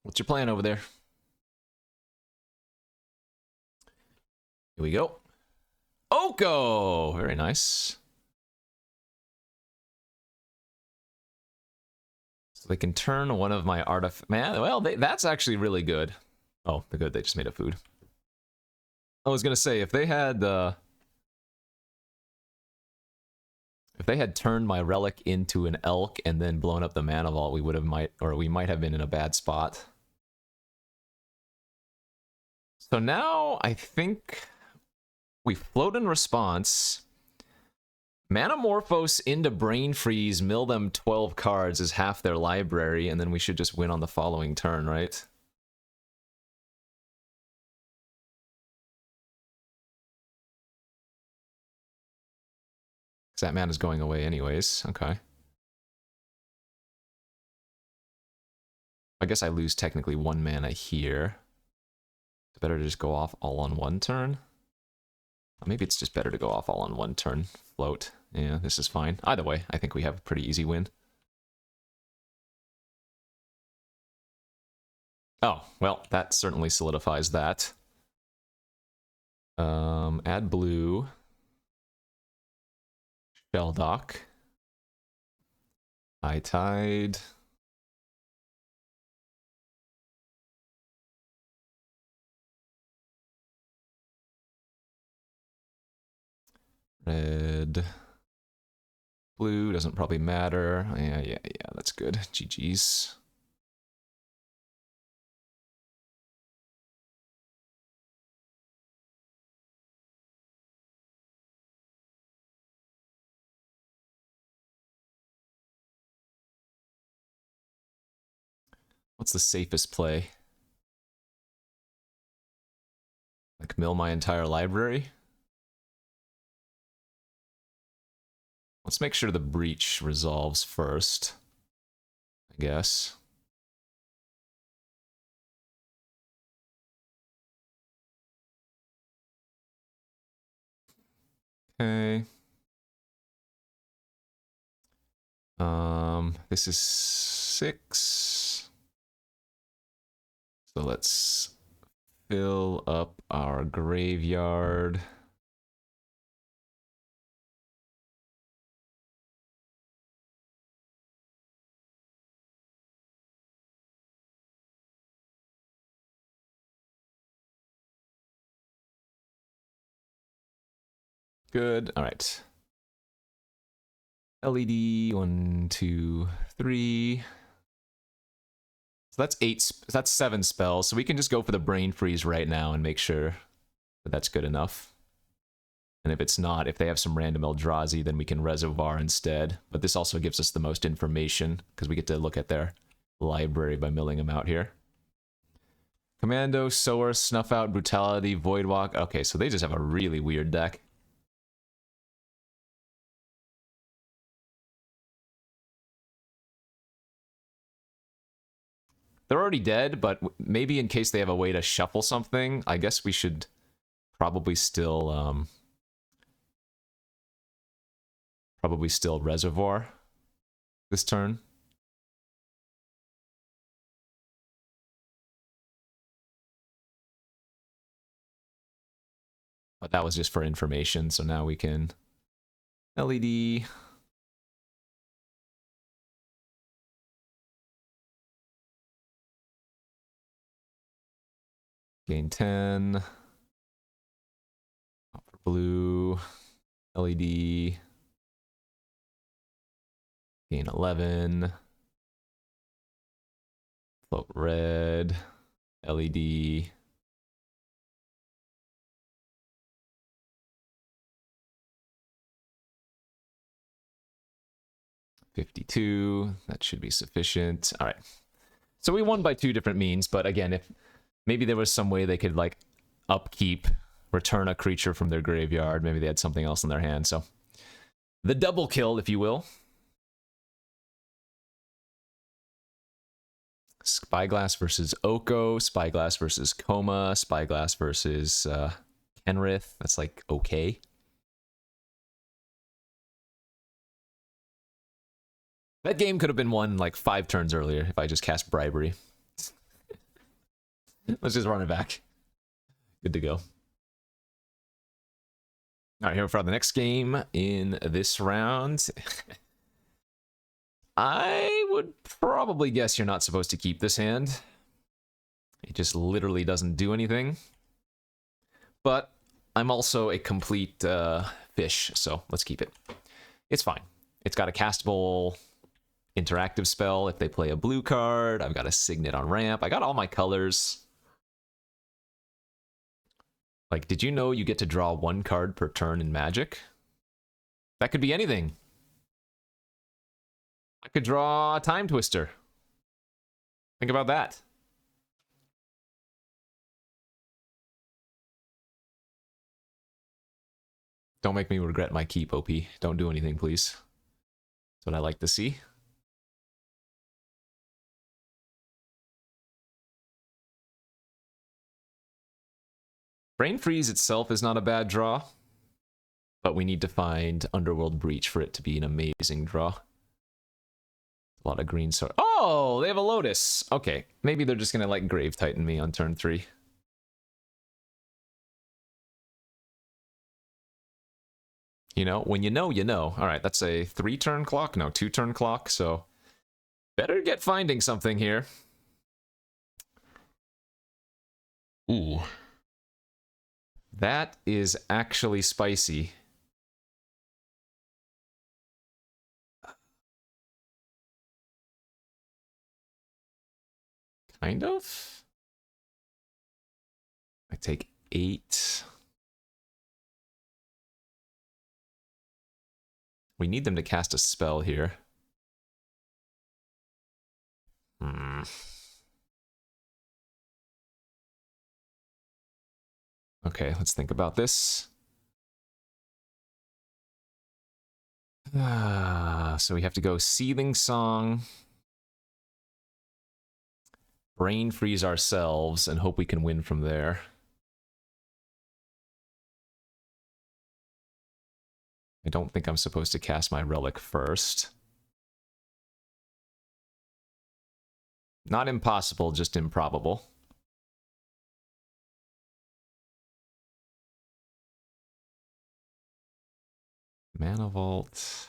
What's your plan over there? Here we go. Oko! Very nice. So they can turn one of my artifact... Man, well, that's actually really good. Oh, they're good. They just made a food. I was gonna say, if they had turned my relic into an elk and then blown up the mana vault, we might have been in a bad spot. So now I think we float in response. Manamorphose into Brain Freeze, mill them 12 cards is half their library, and then we should just win on the following turn, right? Because that mana's going away anyways. Okay. I guess I lose technically 1 mana here. It's better to just go off all on 1 turn. Or maybe it's just better to go off all on 1 turn. Float. Yeah, this is fine. Either way, I think we have a pretty easy win. Oh, well, that certainly solidifies that. Add blue. Shelldock. High Tide. Red. Blue doesn't probably matter. Yeah, that's good. GG's. What's the safest play? Like mill my entire library? Let's make sure the breach resolves first, I guess. Okay. This is 6. So let's fill up our graveyard. Good. All right. LED 1, 2, 3. So that's 8. That's 7 spells. So we can just go for the Brain Freeze right now and make sure that that's good enough. And if it's not, if they have some random Eldrazi, then we can Reservoir instead. But this also gives us the most information because we get to look at their library by milling them out here. Commando, Sower, Snuff Out, Brutality, Voidwalk. Okay, so they just have a really weird deck. They're already dead, but maybe in case they have a way to shuffle something, I guess we should probably still Reservoir this turn. But that was just for information, so now we can LED. Gain 10. For blue. LED. Gain 11. Float red. LED. $52. That should be sufficient. All right. So we won by 2 different means, but again, if maybe there was some way they could like upkeep, return a creature from their graveyard, maybe they had something else in their hand. So the double kill, if you will. Spyglass versus Oko, Spyglass versus Coma, Spyglass versus Kenrith. That's like okay. That game could have been won like 5 turns earlier if I just cast Bribery. Let's just run it back. Good to go. All right, here for the next game in this round. I would probably guess you're not supposed to keep this hand. It just literally doesn't do anything. But I'm also a complete fish, so let's keep it. It's fine. It's got a castable interactive spell if they play a blue card. I've got a signet on ramp. I got all my colors. Like, did you know you get to draw one card per turn in Magic? That could be anything. I could draw a Time Twister. Think about that. Don't make me regret my keep, OP. Don't do anything, please. That's what I like to see. Brain Freeze itself is not a bad draw, but we need to find Underworld Breach for it to be an amazing draw. A lot of green sword. Oh, they have a Lotus. Okay, maybe they're just gonna like Grave Titan me on turn 3. You know, when you know, you know. All right, that's a 3-turn clock. No, 2-turn clock. So better get finding something here. Ooh. That is actually spicy. Kind of. I take 8. We need them to cast a spell here. Okay, let's think about this. So we have to go Seething Song, Brain Freeze ourselves, and hope we can win from there. I don't think I'm supposed to cast my Relic first. Not impossible, just improbable. Mana Vault.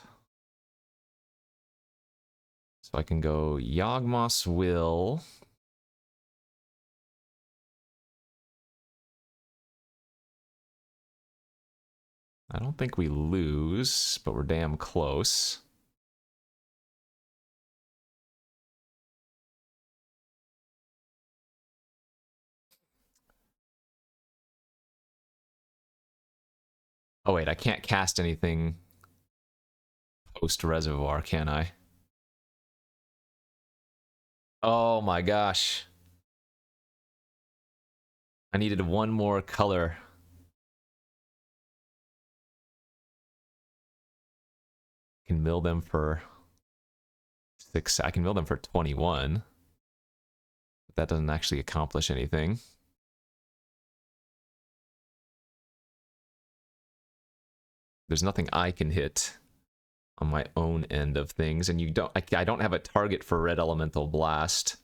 So I can go Yawgmoth's Will. I don't think we lose, but we're damn close. Oh wait, I can't cast anything post-Reservoir, can I? Oh my gosh. I needed one more color. I can mill them for 6. I can mill them for 21. But that doesn't actually accomplish anything. There's nothing I can hit on my own end of things, and you don't. I don't have a target for Red Elemental Blast.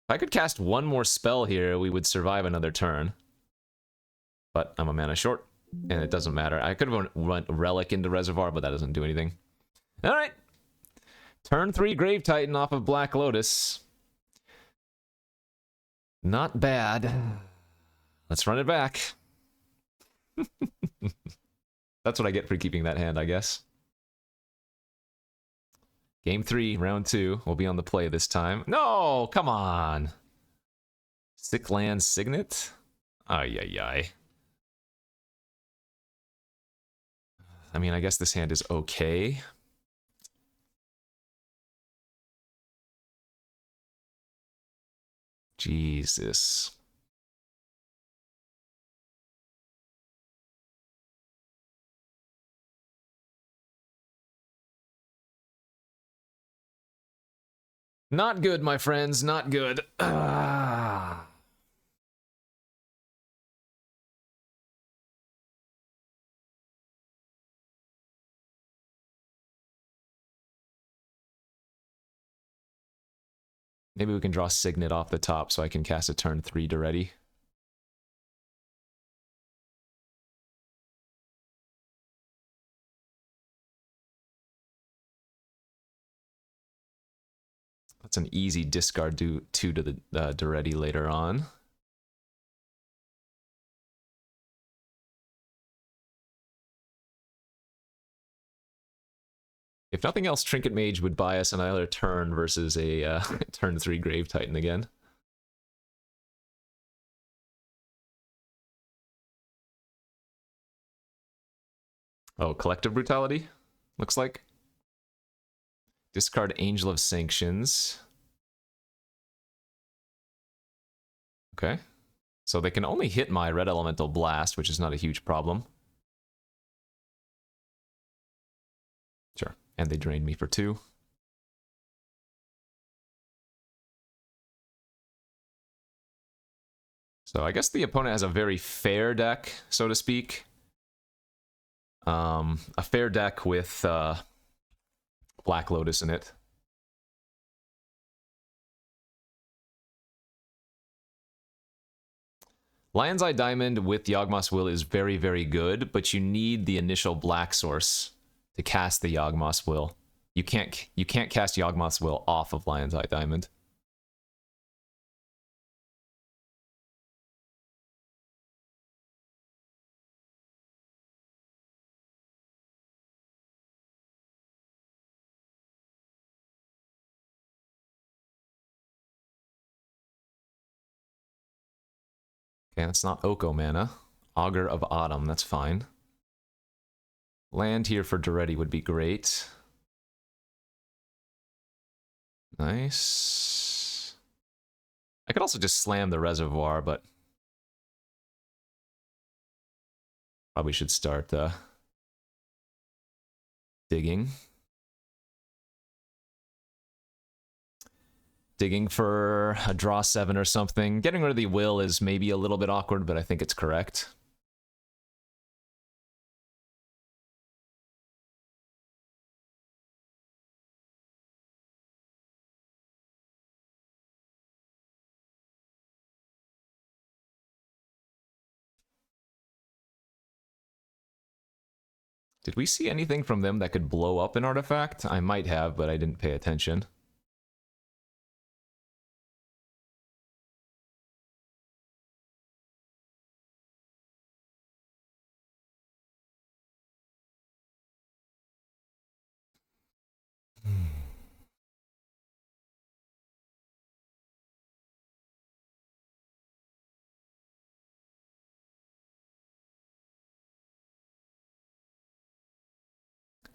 If I could cast one more spell here, we would survive another turn. But I'm a mana short, and it doesn't matter. I could have run Relic into Reservoir, but that doesn't do anything. All right. Turn 3 Grave Titan off of Black Lotus. Not bad. Let's run it back. That's what I get for keeping that hand, I guess. Game 3, round 2. We'll be on the play this time. No, come on. Sick Land Signet? Ay, ay, ay. I mean, I guess this hand is okay. Jesus. Not good, my friends, not good. Maybe we can draw Signet off the top so I can cast a turn 3 Duretti. That's an easy discard 2 to the Duretti later on. If nothing else, Trinket Mage would buy us another turn versus a turn 3 Grave Titan again. Oh, Collective Brutality, looks like. Discard Angel of Sanctions. Okay. So they can only hit my Red Elemental Blast, which is not a huge problem. Sure. And they drained me for 2. So I guess the opponent has a very fair deck, so to speak. A fair deck with Black Lotus in it. Lion's Eye Diamond with Yawgmoth's Will is very, very good, but you need the initial black source to cast the Yawgmoth's Will. You can't cast Yawgmoth's Will off of Lion's Eye Diamond. Okay, that's not Oko mana. Augur of Autumn, that's fine. Land here for Duretti would be great. Nice. I could also just slam the Reservoir, but probably should start digging. Digging for a draw 7 or something. Getting rid of the will is maybe a little bit awkward, but I think it's correct. Did we see anything from them that could blow up an artifact? I might have, but I didn't pay attention.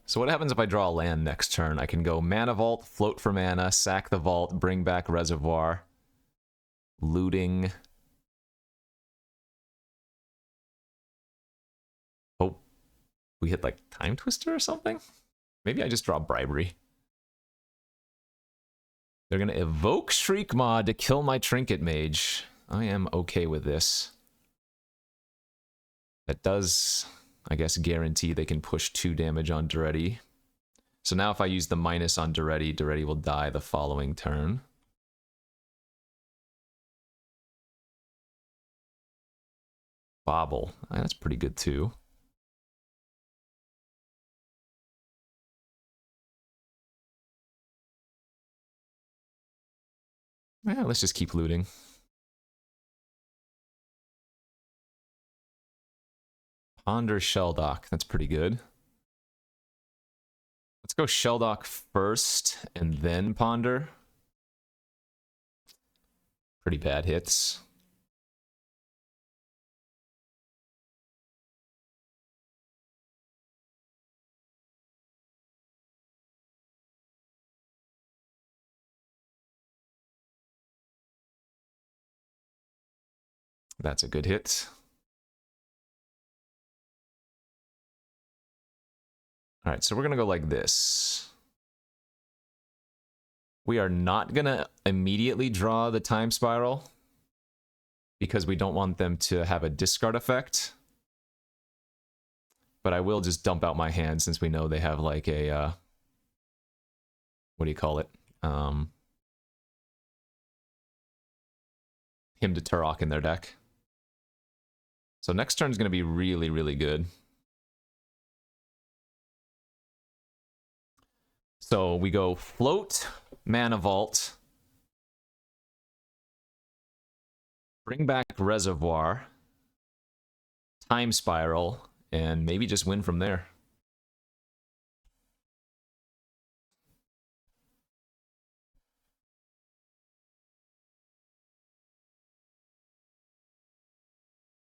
So what happens if I draw a land next turn? I can go Mana Vault, float for mana, sack the vault, bring back Reservoir, looting. Oh, we hit like Time Twister or something? Maybe I just draw Bribery. They're gonna evoke Shriek Mod to kill my Trinket Mage. I am okay with this. That does, I guess, guarantee they can push 2 damage on Duretti. So now if I use the minus on Duretti, Duretti will die the following turn. Bobble. That's pretty good too. Yeah, let's just keep looting. Ponder Shelldock. That's pretty good. Let's go Shelldock first and then Ponder. Pretty bad hits. That's a good hit. All right, so we're gonna go like this. We are not gonna immediately draw the Time Spiral because we don't want them to have a discard effect. But I will just dump out my hand since we know they have like a, what do you call it? him to Turok in their deck. So next turn is going to be really, really good. So we go Float, Mana Vault, bring back Reservoir, Time Spiral, and maybe just win from there.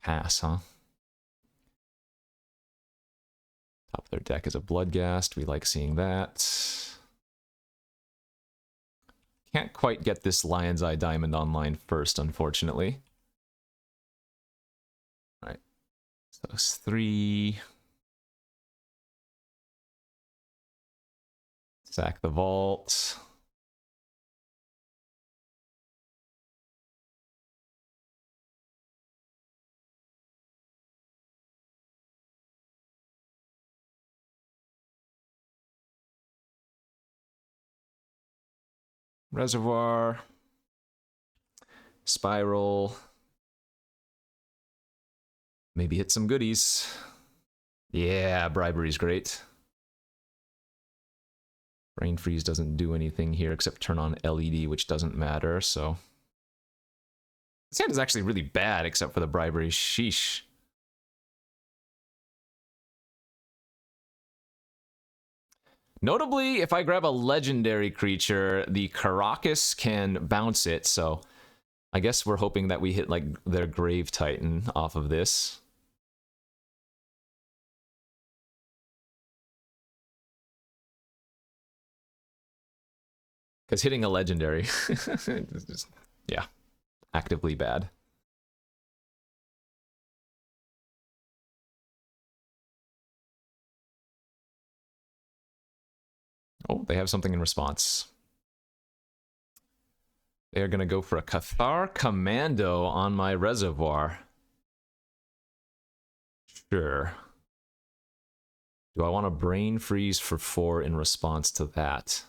Pass, huh? Top of their deck is a Bloodghast. We like seeing that. Can't quite get this Lion's Eye Diamond online first, unfortunately. All right. So it's 3. Sack the vault. Reservoir. Spiral. Maybe hit some goodies. Yeah, Bribery's great. Brain Freeze doesn't do anything here except turn on LED, which doesn't matter, so... This hand is actually really bad except for the Bribery. Sheesh. Notably, if I grab a legendary creature, the Karakas can bounce it, so... I guess we're hoping that we hit, like, their Grave Titan off of this. Because hitting a legendary is just, yeah, actively bad. Oh, they have something in response. They are going to go for a Cathar Commando on my Reservoir. Sure. Do I want to Brain Freeze for 4 in response to that?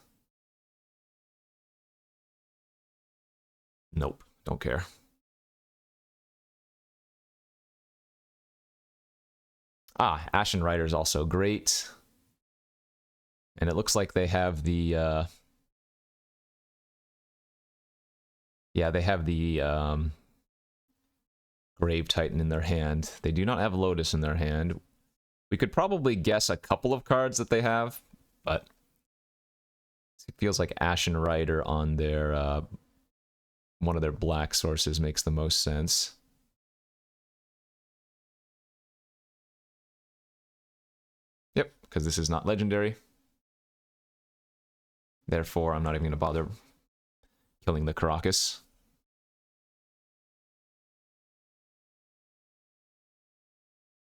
Nope, don't care. Ah, Ashen Rider is also great. And it looks like they have the... Yeah, they have the Grave Titan in their hand. They do not have Lotus in their hand. We could probably guess a couple of cards that they have, but it feels like Ashen Rider on their one of their black sources makes the most sense. Yep, because this is not legendary. Therefore, I'm not even going to bother killing the Karakas.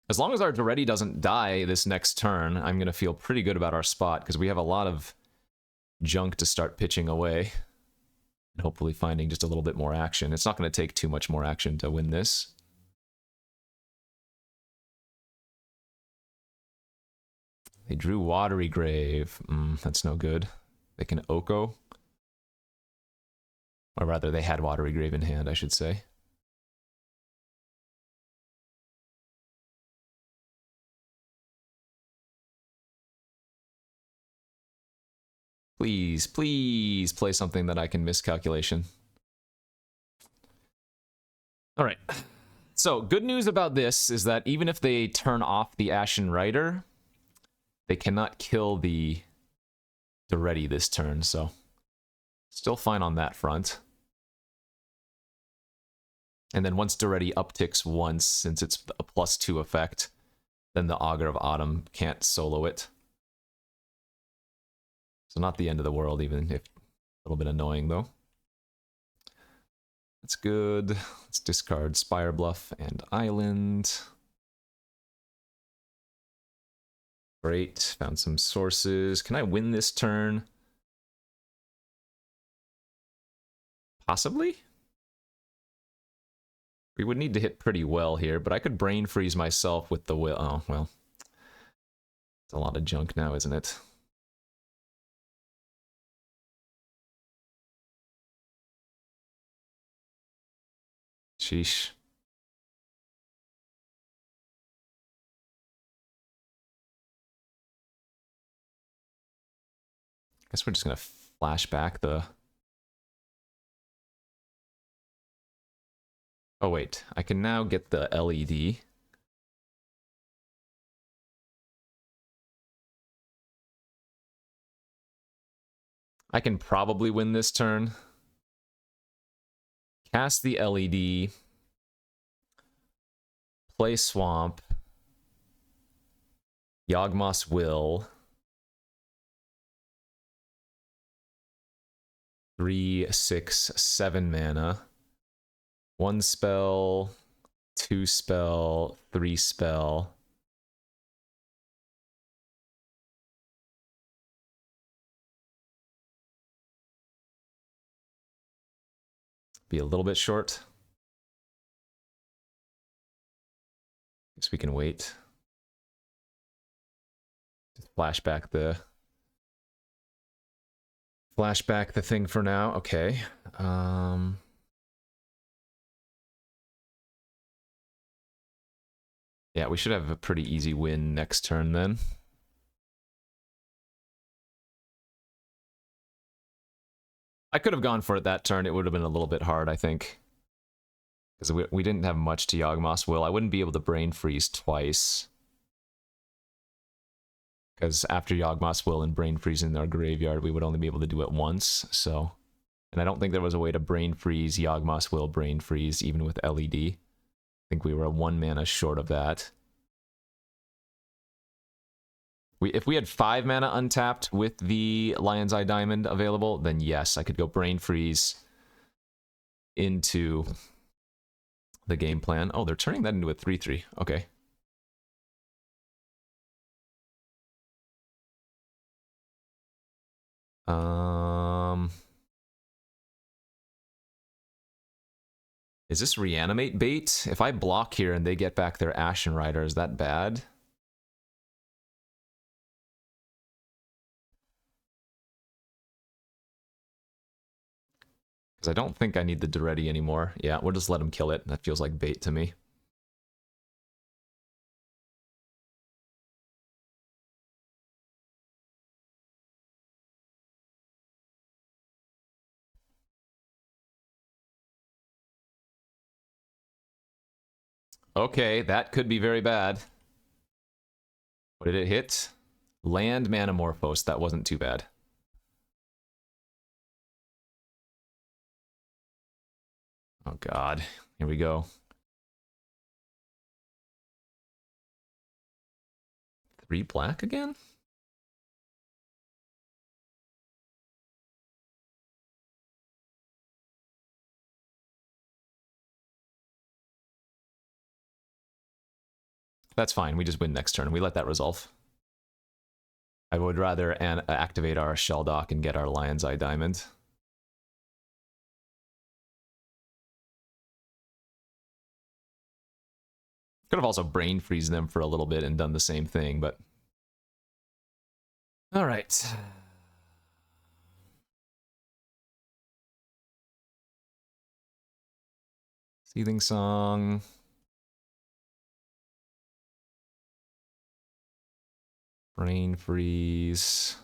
As long as our Duretti doesn't die this next turn, I'm going to feel pretty good about our spot, because we have a lot of junk to start pitching away. And hopefully finding just a little bit more action. It's not going to take too much more action to win this. They drew Watery Grave. That's no good. They can Oko. Or rather, they had Watery Grave in hand, I should say. Please, please play something that I can miscalculation. All right. So, good news about this is that even if they turn off the Ashen Rider, they cannot kill the Duretti this turn, so still fine on that front. And then once Duretti upticks once, since it's a +2 effect, then the Augur of Autumn can't solo it. So not the end of the world, even if a little bit annoying, though. That's good. Let's discard Spire Bluff and Island. Great, found some sources. Can I win this turn? Possibly? We would need to hit pretty well here, but I could Brain Freeze myself with the will. Oh, well. It's a lot of junk now, isn't it? Sheesh. Guess we're just gonna flash back the... Oh wait, I can now get the LED. I can probably win this turn. Cast the LED. Play Swamp. Yawgmoth's Will. 3, 6, 7 mana. 1 spell, 2 spell, 3 spell. Be a little bit short. Guess we can wait. Just flashback the thing for now. Okay. Yeah, we should have a pretty easy win next turn then. I could have gone for it that turn. It would have been a little bit hard, I think. Because we didn't have much to Yawgmoth's Will. I wouldn't be able to Brain Freeze twice. Because after Yawgmoth's Will and Brain Freeze in our graveyard, we would only be able to do it once, so... And I don't think there was a way to Brain Freeze, Yawgmoth's Will, Brain Freeze, even with LED. I think we were 1 mana short of that. If we had 5 mana untapped with the Lion's Eye Diamond available, then yes, I could go Brain Freeze into the game plan. Oh, they're turning that into a 3/3. Okay. Is this Reanimate bait? If I block here and they get back their Ashen Rider, is that bad? Because I don't think I need the Duretti anymore. Yeah, we'll just let him kill it. That feels like bait to me. Okay, that could be very bad. What did it hit? Land Manamorphose. That wasn't too bad. Oh god. Here we go. 3 black again? That's fine. We just win next turn. We let that resolve. I would rather activate our Shelldock and get our Lion's Eye Diamond. Could have also Brain Freeze them for a little bit and done the same thing, but... Alright. Seething Song. Brain Freeze.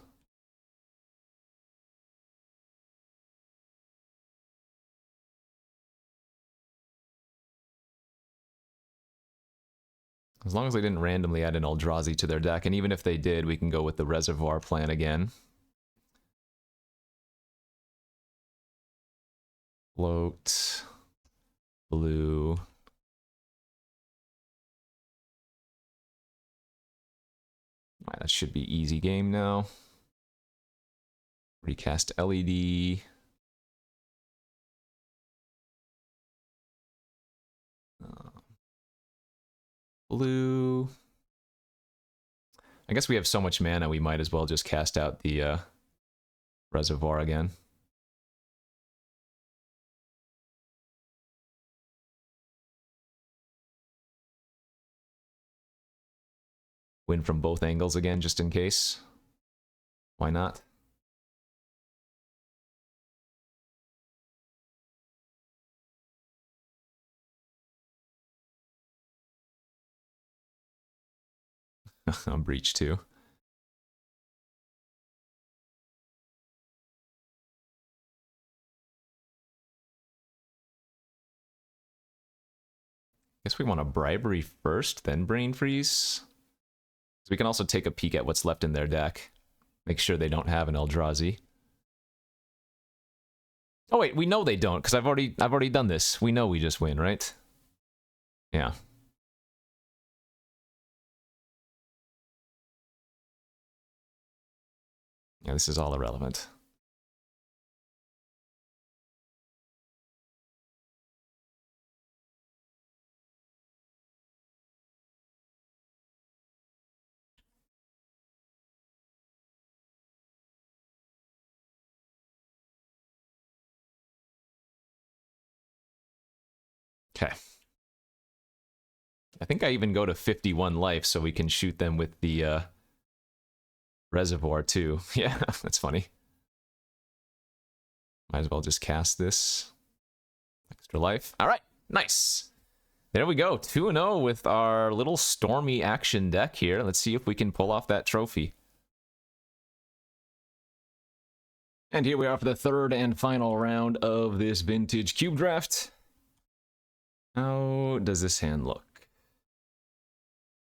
As long as they didn't randomly add an Eldrazi to their deck, and even if they did, we can go with the Reservoir plan again. Float. Blue. Alright, that should be easy game now. Recast LED. Blue. I guess we have so much mana, we might as well just cast out the Reservoir again. Win from both angles again, just in case. Why not? on Breach 2. Guess we want a Bribery first, then Brain Freeze. So we can also take a peek at what's left in their deck. Make sure they don't have an Eldrazi. Oh wait, we know they don't, because I've already done this. We know we just win, right? Yeah. Yeah, this is all irrelevant. Okay. I think I even go to 51 life so we can shoot them with the reservoir too. Yeah, that's funny. Might as well just cast this. Extra life. All right, nice. There we go, 2-0 with our little Stormy action deck here. Let's see if we can pull off that trophy. And here we are for the third and final round of this vintage cube draft. How does this hand look?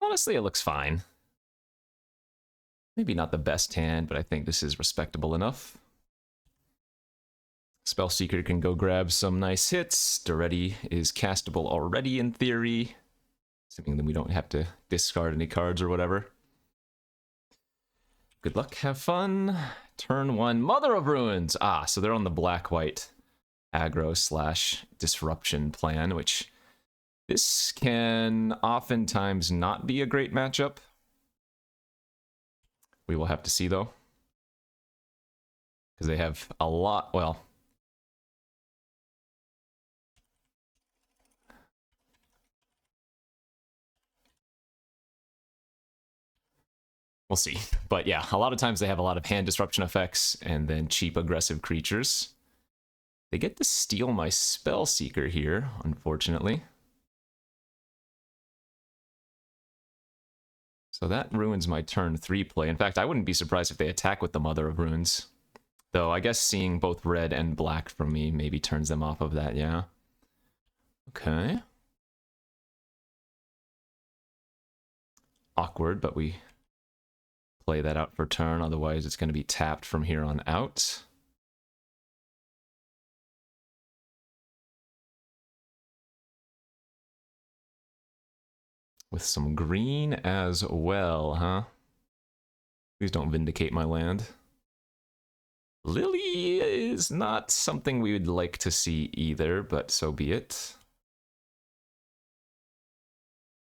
Honestly, it looks fine. Maybe not the best hand, but I think this is respectable enough. Spellseeker can go grab some nice hits. Daretti is castable already in theory, assuming that we don't have to discard any cards or whatever. Good luck, have fun. Turn 1, Mother of Ruins. Ah, so they're on the black-white aggro / disruption plan, which this can oftentimes not be a great matchup. We will have to see, though. Because they have a lot, well... We'll see. But yeah, a lot of times they have a lot of hand disruption effects and then cheap aggressive creatures. They get to steal my Spellseeker here, unfortunately. So that ruins my turn 3 play. In fact, I wouldn't be surprised if they attack with the Mother of Ruins. Though I guess seeing both red and black from me maybe turns them off of that, yeah. Okay. Awkward, but we play that out for turn, otherwise it's going to be tapped from here on out. With some green as well, huh? Please don't vindicate my land. Lily is not something we would like to see either, but so be it.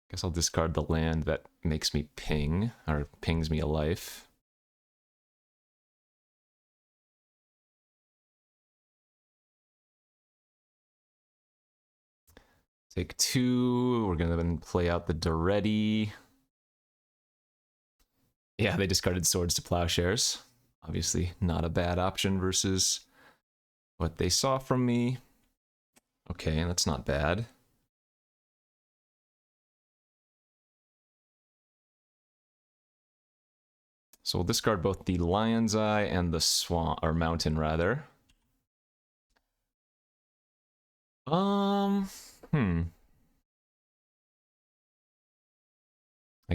Guess I'll discard the land that makes me ping, or pings me a life. Take 2, we're gonna then play out the Daretti. Yeah, they discarded Swords to Plowshares. Obviously not a bad option versus what they saw from me. Okay, that's not bad. So we'll discard both the Lion's Eye and the Swamp, or Mountain rather. I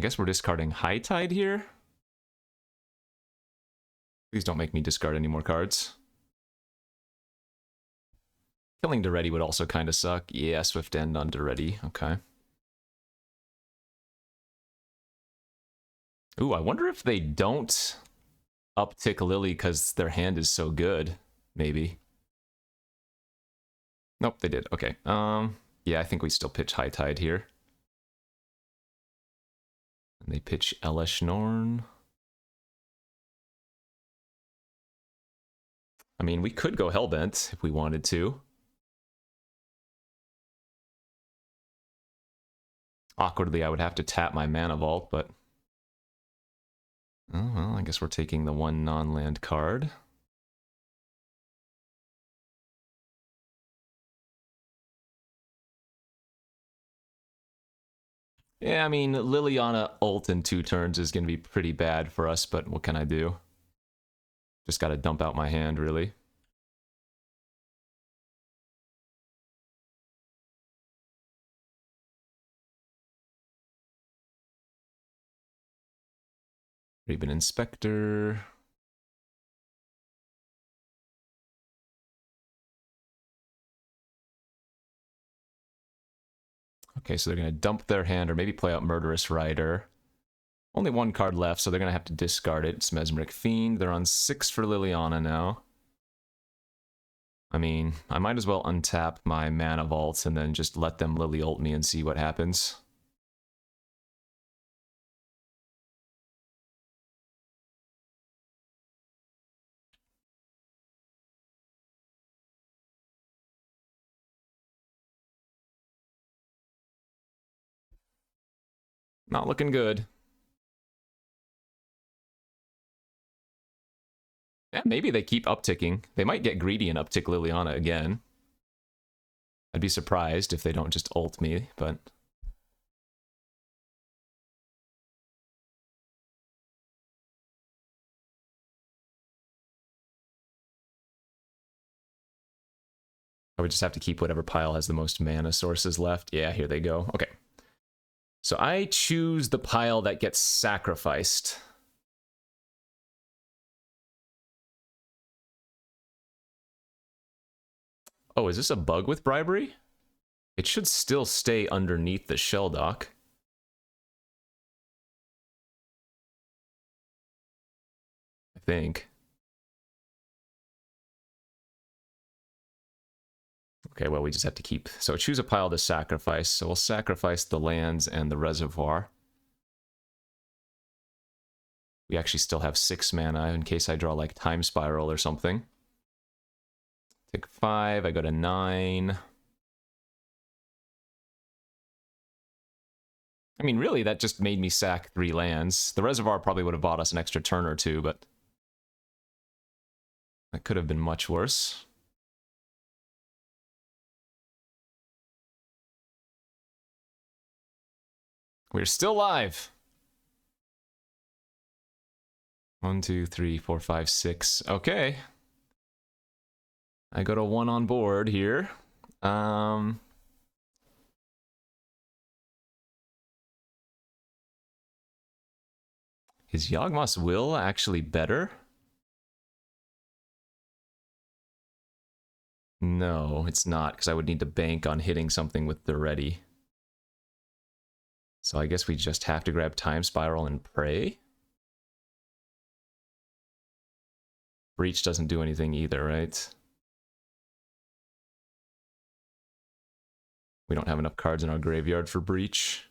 guess we're discarding High Tide here. Please don't make me discard any more cards. Killing Daretti would also kind of suck. Yeah, Swift End on Daretti. Okay. Ooh, I wonder if they don't uptick Lily because their hand is so good. Maybe. Nope, they did. Okay. Yeah, I think we still pitch High Tide here. And they pitch Elesh Norn. I mean, we could go Hellbent if we wanted to. Awkwardly, I would have to tap my Mana Vault, but... Oh, well, I guess we're taking the one non-land card. Yeah, I mean, Liliana ult in 2 turns is going to be pretty bad for us, but what can I do? Just got to dump out my hand, really. Raven Inspector. Okay, so they're going to dump their hand or maybe play out Murderous Rider. Only 1 card left, so they're going to have to discard it. It's Mesmeric Fiend. They're on 6 for Liliana now. I mean, I might as well untap my Mana Vault and then just let them Lily ult me and see what happens. Not looking good. Yeah, maybe they keep upticking. They might get greedy and uptick Liliana again. I'd be surprised if they don't just ult me, but... I would just have to keep whatever pile has the most mana sources left. Yeah, here they go. Okay. So I choose the pile that gets sacrificed. Oh, is this a bug with bribery? It should still stay underneath the shell dock. I think. Okay, well, we just have to keep... So choose a pile to sacrifice. So we'll sacrifice the lands and the reservoir. We actually still have 6 mana in case I draw, like, Time Spiral or something. Take 5, I go to 9. I mean, really, that just made me sack 3 lands. The reservoir probably would have bought us an extra turn or 2, but... that could have been much worse. We're still live! 1, 2, 3, 4, 5, 6. Okay. I got a 1 on board here. Is Yawgmoth's Will actually better? No, it's not, because I would need to bank on hitting something with the ready. So I guess we just have to grab Time Spiral and pray? Breach doesn't do anything either, right? We don't have enough cards in our graveyard for Breach.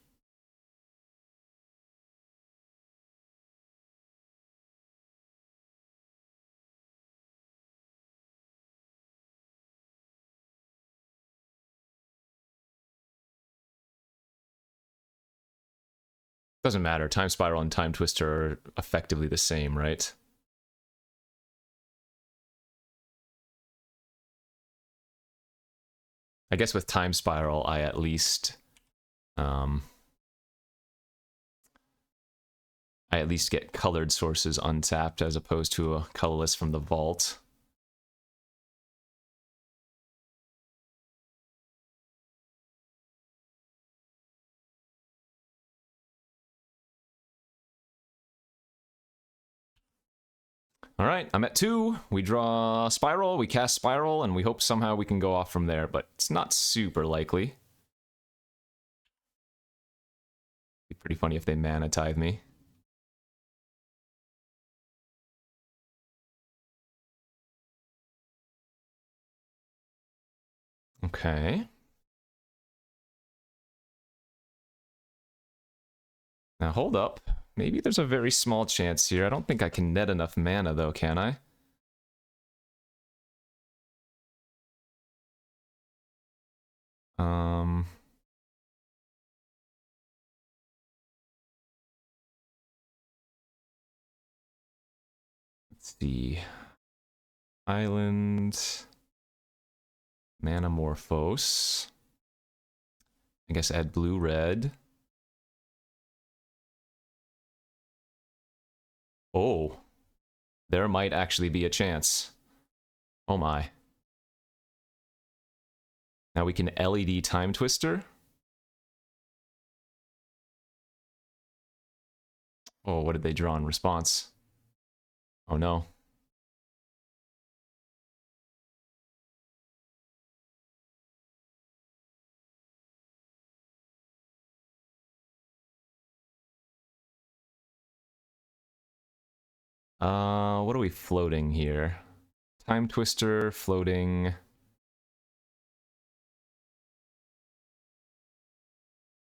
Doesn't matter. Time Spiral and Time Twister are effectively the same, right? I guess with Time Spiral, I at least... I at least get colored sources untapped as opposed to a colorless from the vault. Alright, I'm at 2. We draw Spiral, we cast Spiral, and we hope somehow we can go off from there, but it's not super likely. Be pretty funny if they mana tithe me. Okay. Now hold up. Maybe there's a very small chance here. I don't think I can net enough mana though, can I? Let's see. Island. Manamorphose. I guess add blue-red. Oh, there might actually be a chance. Oh my. Now we can LED Time Twister. Oh, what did they draw in response? Oh no. What are we floating here? Time Twister, floating.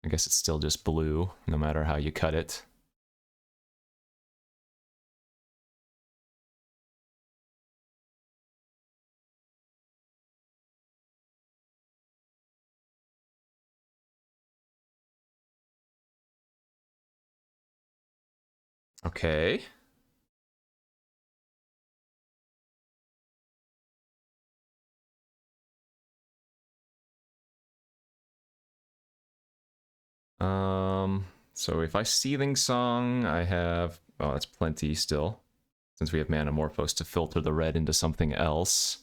I guess it's still just blue, no matter how you cut it. Okay. So if I Seething Song, I have... Oh, that's plenty still. Since we have Manamorphose to filter the red into something else.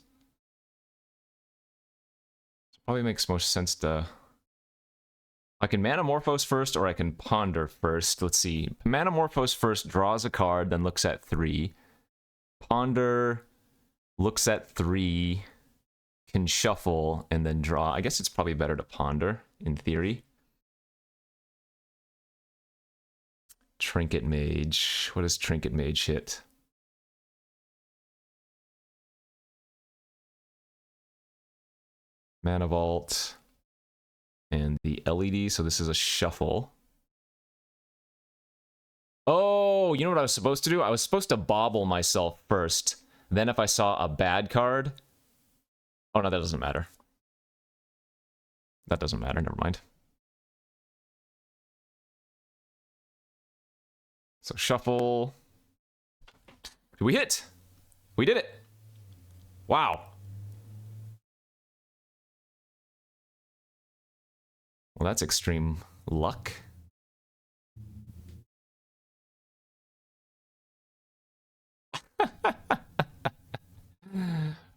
It probably makes most sense to... I can Manamorphose first, or I can Ponder first. Let's see. Manamorphose first draws a card, then looks at 3. Ponder looks at 3, can shuffle, and then draw. I guess it's probably better to Ponder, in theory. Trinket Mage. What does Trinket Mage hit? Mana Vault. And the LED, so this is a shuffle. Oh, you know what I was supposed to do? I was supposed to bobble myself first. Then if I saw a bad card... Oh, no, that doesn't matter. That doesn't matter, never mind. So shuffle. Did we hit? We did it! Wow. Well, that's extreme luck.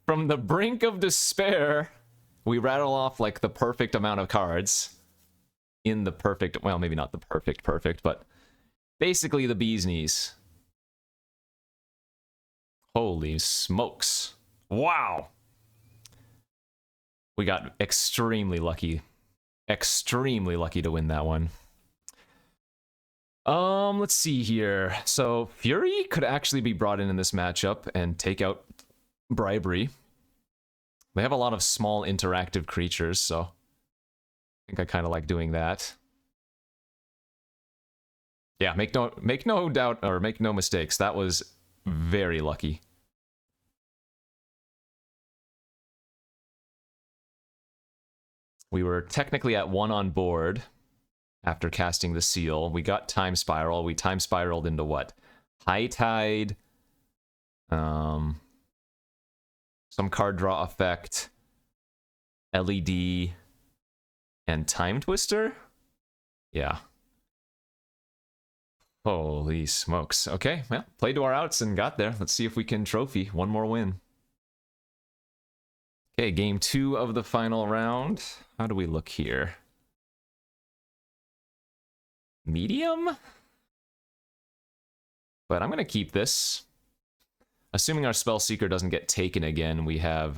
From the brink of despair, we rattle off like the perfect amount of cards. In the perfect, well, maybe not the perfect, but basically the bee's knees. Holy smokes. Wow. We got extremely lucky. Extremely lucky to win that one. Let's see here. So Fury could actually be brought in this matchup and take out Bribery. They have a lot of small interactive creatures, so I think I kind of like doing that. Yeah, make no doubt, or make no mistakes. That was very lucky. We were technically at 1 on board after casting the seal. We got Time Spiral. We Time Spiraled into what? High Tide. Some card draw effect. LED. And Time Twister? Yeah. Holy smokes. Okay, well, played to our outs and got there. Let's see if we can trophy one more win. Okay, game 2 of the final round. How do we look here? Medium? But I'm going to keep this. Assuming our Spell Seeker doesn't get taken again, we have,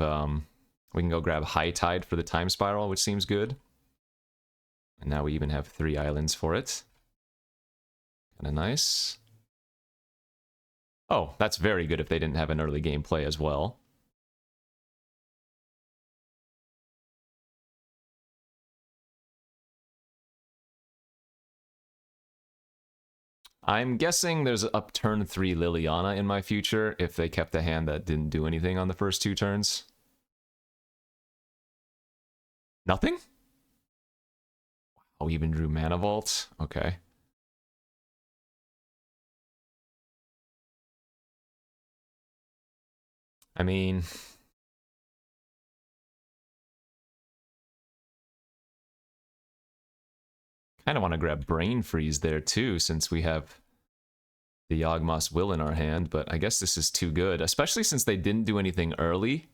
we can go grab High Tide for the Time Spiral, which seems good. And now we even have 3 islands for it. Kinda nice. Oh, that's very good if they didn't have an early game play as well. I'm guessing there's up turn 3 Liliana in my future if they kept a hand that didn't do anything on the first 2 turns. Nothing? Oh, even drew Mana Vault? Okay. I mean... kind of want to grab Brain Freeze there too, since we have the Yawgmoth's Will in our hand, but I guess this is too good, especially since they didn't do anything early.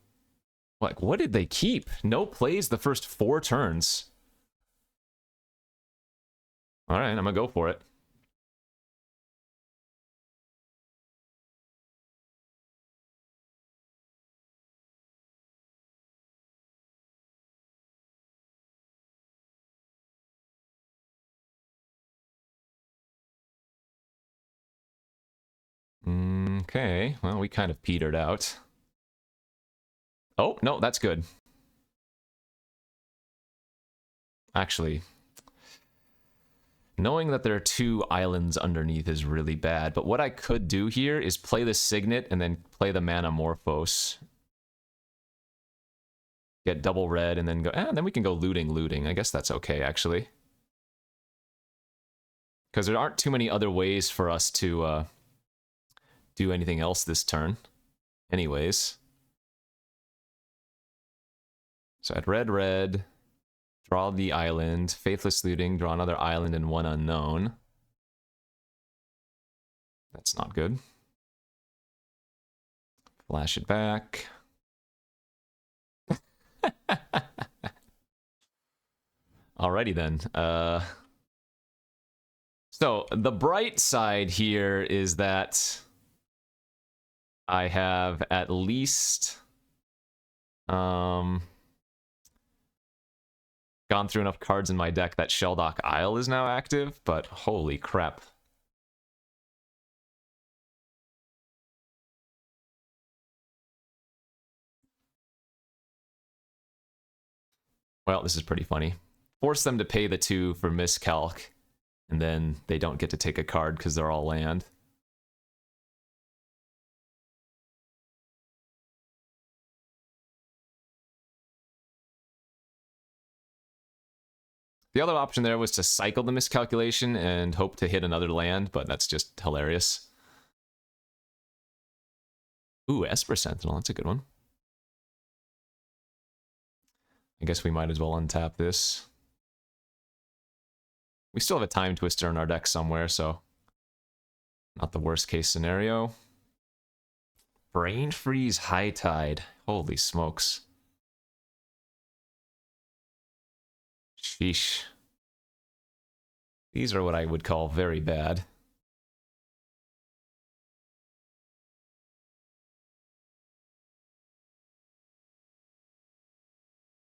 Like, what did they keep? No plays the first 4 turns. Alright, I'm gonna go for it. Okay, well, we kind of petered out. Oh, no, that's good. Actually, knowing that there are 2 islands underneath is really bad, but what I could do here is play the Signet and then play the Manamorphose. Get double red and then go, then we can go looting. I guess that's okay, actually. Because there aren't too many other ways for us to do anything else this turn. Anyways. So at red, draw the island, Faithless Looting, draw another island and 1 unknown. That's not good. Flash it back. Alrighty then. So the bright side here is that I have at least gone through enough cards in my deck that Shelldock Isle is now active, but holy crap. Well, this is pretty funny. Force them to pay the 2 for miscalc, and then they don't get to take a card because they're all land. The other option there was to cycle the miscalculation and hope to hit another land, but that's just hilarious. Ooh, Esper Sentinel, that's a good one. I guess we might as well untap this. We still have a Time Twister in our deck somewhere, so not the worst case scenario. Brain Freeze High Tide. Holy smokes. Sheesh. These are what I would call very bad.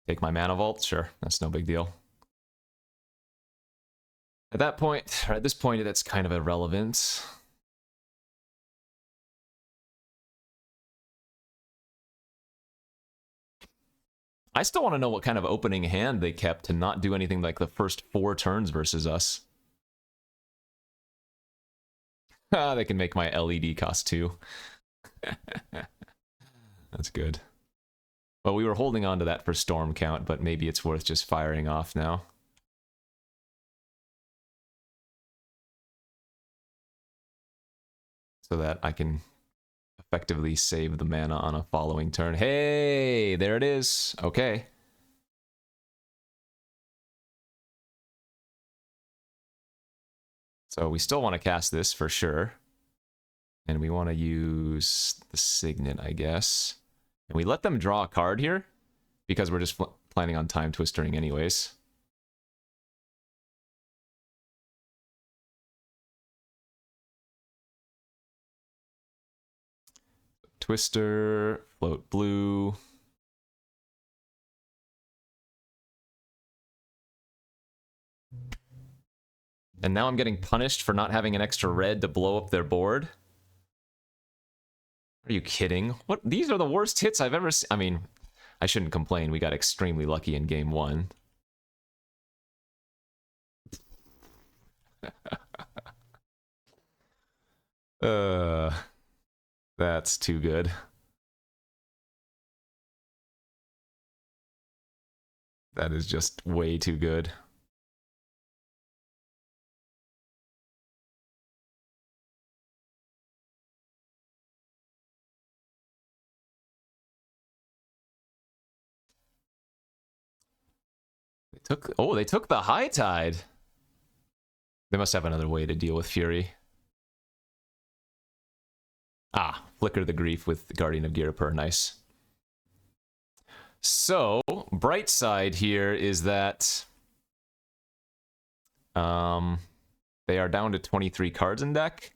Take my Mana Vault? Sure, that's no big deal. At that point, or at this point, that's kind of irrelevant. I still want to know what kind of opening hand they kept to not do anything like the first 4 turns versus us. They can make my LED cost 2. That's good. Well, we were holding on to that for Storm Count, but maybe it's worth just firing off now. So that I can effectively save the mana on a following turn. Hey, there it is. Okay. So we still want to cast this for sure. And we want to use the Signet, I guess. And we let them draw a card here because we're just planning on Time Twistering anyways. Twister, float blue. And now I'm getting punished for not having an extra red to blow up their board. Are you kidding? What? These are the worst hits I've ever seen. I mean, I shouldn't complain. We got extremely lucky in game 1. That's too good. That is just way too good. They took the High Tide. They must have another way to deal with Fury. Ah, Flicker the Grief with Guardian of Girapur, nice. So, bright side here is that they are down to 23 cards in deck,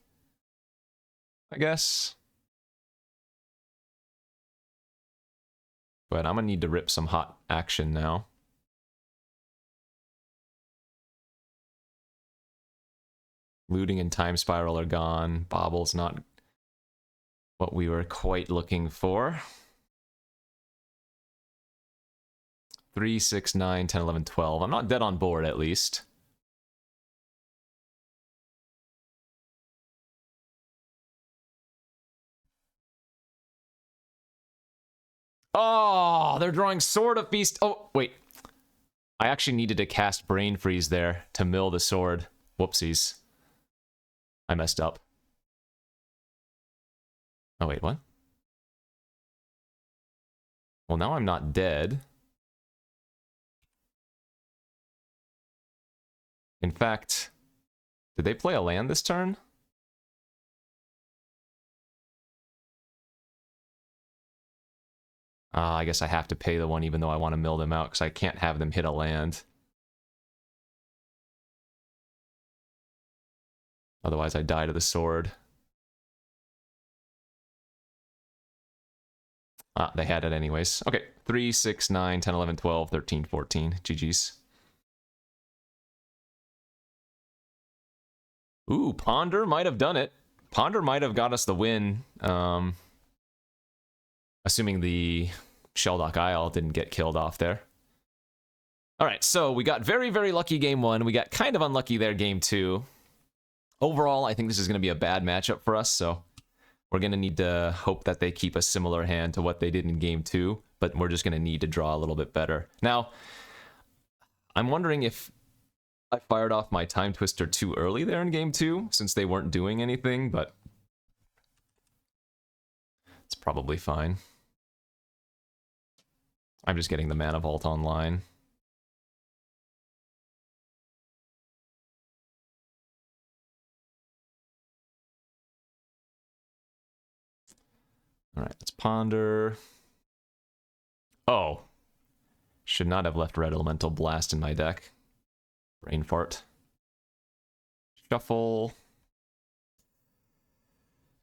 I guess. But I'm gonna need to rip some hot action now. Looting and Time Spiral are gone. Bobble's not what we were quite looking for. 3, 6, 9, 10, 11, 12. I'm not dead on board, at least. Oh, they're drawing Sword of Beast. Oh, wait. I actually needed to cast Brain Freeze there to mill the sword. Whoopsies. I messed up. Oh, wait, what? Well, now I'm not dead. In fact, did they play a land this turn? I guess I have to pay the one even though I want to mill them out because I can't have them hit a land. Otherwise, I die to the sword. They had it anyways. Okay, 3, 6, 9, 10, 11, 12, 13, 14. GG's. Ooh, Ponder might have done it. Ponder might have got us the win. Assuming the Shelldock Isle didn't get killed off there. Alright, so we got very, very lucky game 1. We got kind of unlucky there game 2. Overall, I think this is going to be a bad matchup for us, so we're going to need to hope that they keep a similar hand to what they did in game 2, but we're just going to need to draw a little bit better. Now, I'm wondering if I fired off my Time Twister too early there in game 2, since they weren't doing anything, but it's probably fine. I'm just getting the Mana Vault online. Alright, let's ponder. Oh. Should not have left Red Elemental Blast in my deck. Brain fart. Shuffle.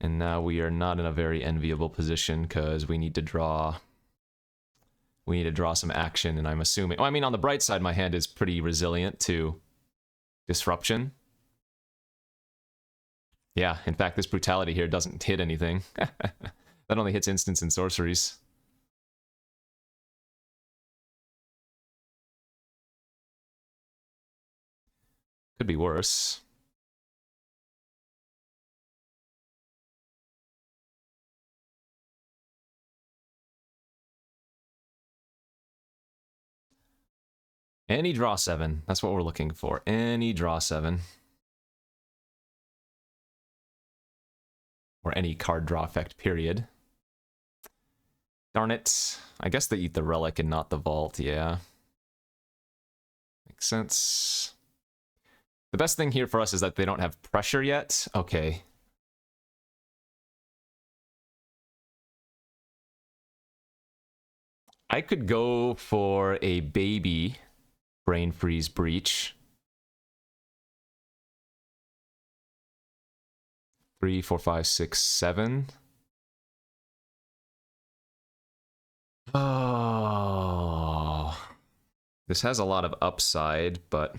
And now we are not in a very enviable position because we need to draw... We need to draw some action, and I'm assuming... Well, I mean, on the bright side, my hand is pretty resilient to disruption. Yeah, in fact, this Brutality here doesn't hit anything. That only hits instants and sorceries. Could be worse. Any draw 7. That's what we're looking for. Any draw 7. Or any card draw effect, period. Darn it. I guess they eat the relic and not the vault, yeah. Makes sense. The best thing here for us is that they don't have pressure yet. Okay. I could go for a baby Brain Freeze Breach. 3, 4, 5, 6, 7. Oh. This has a lot of upside, but...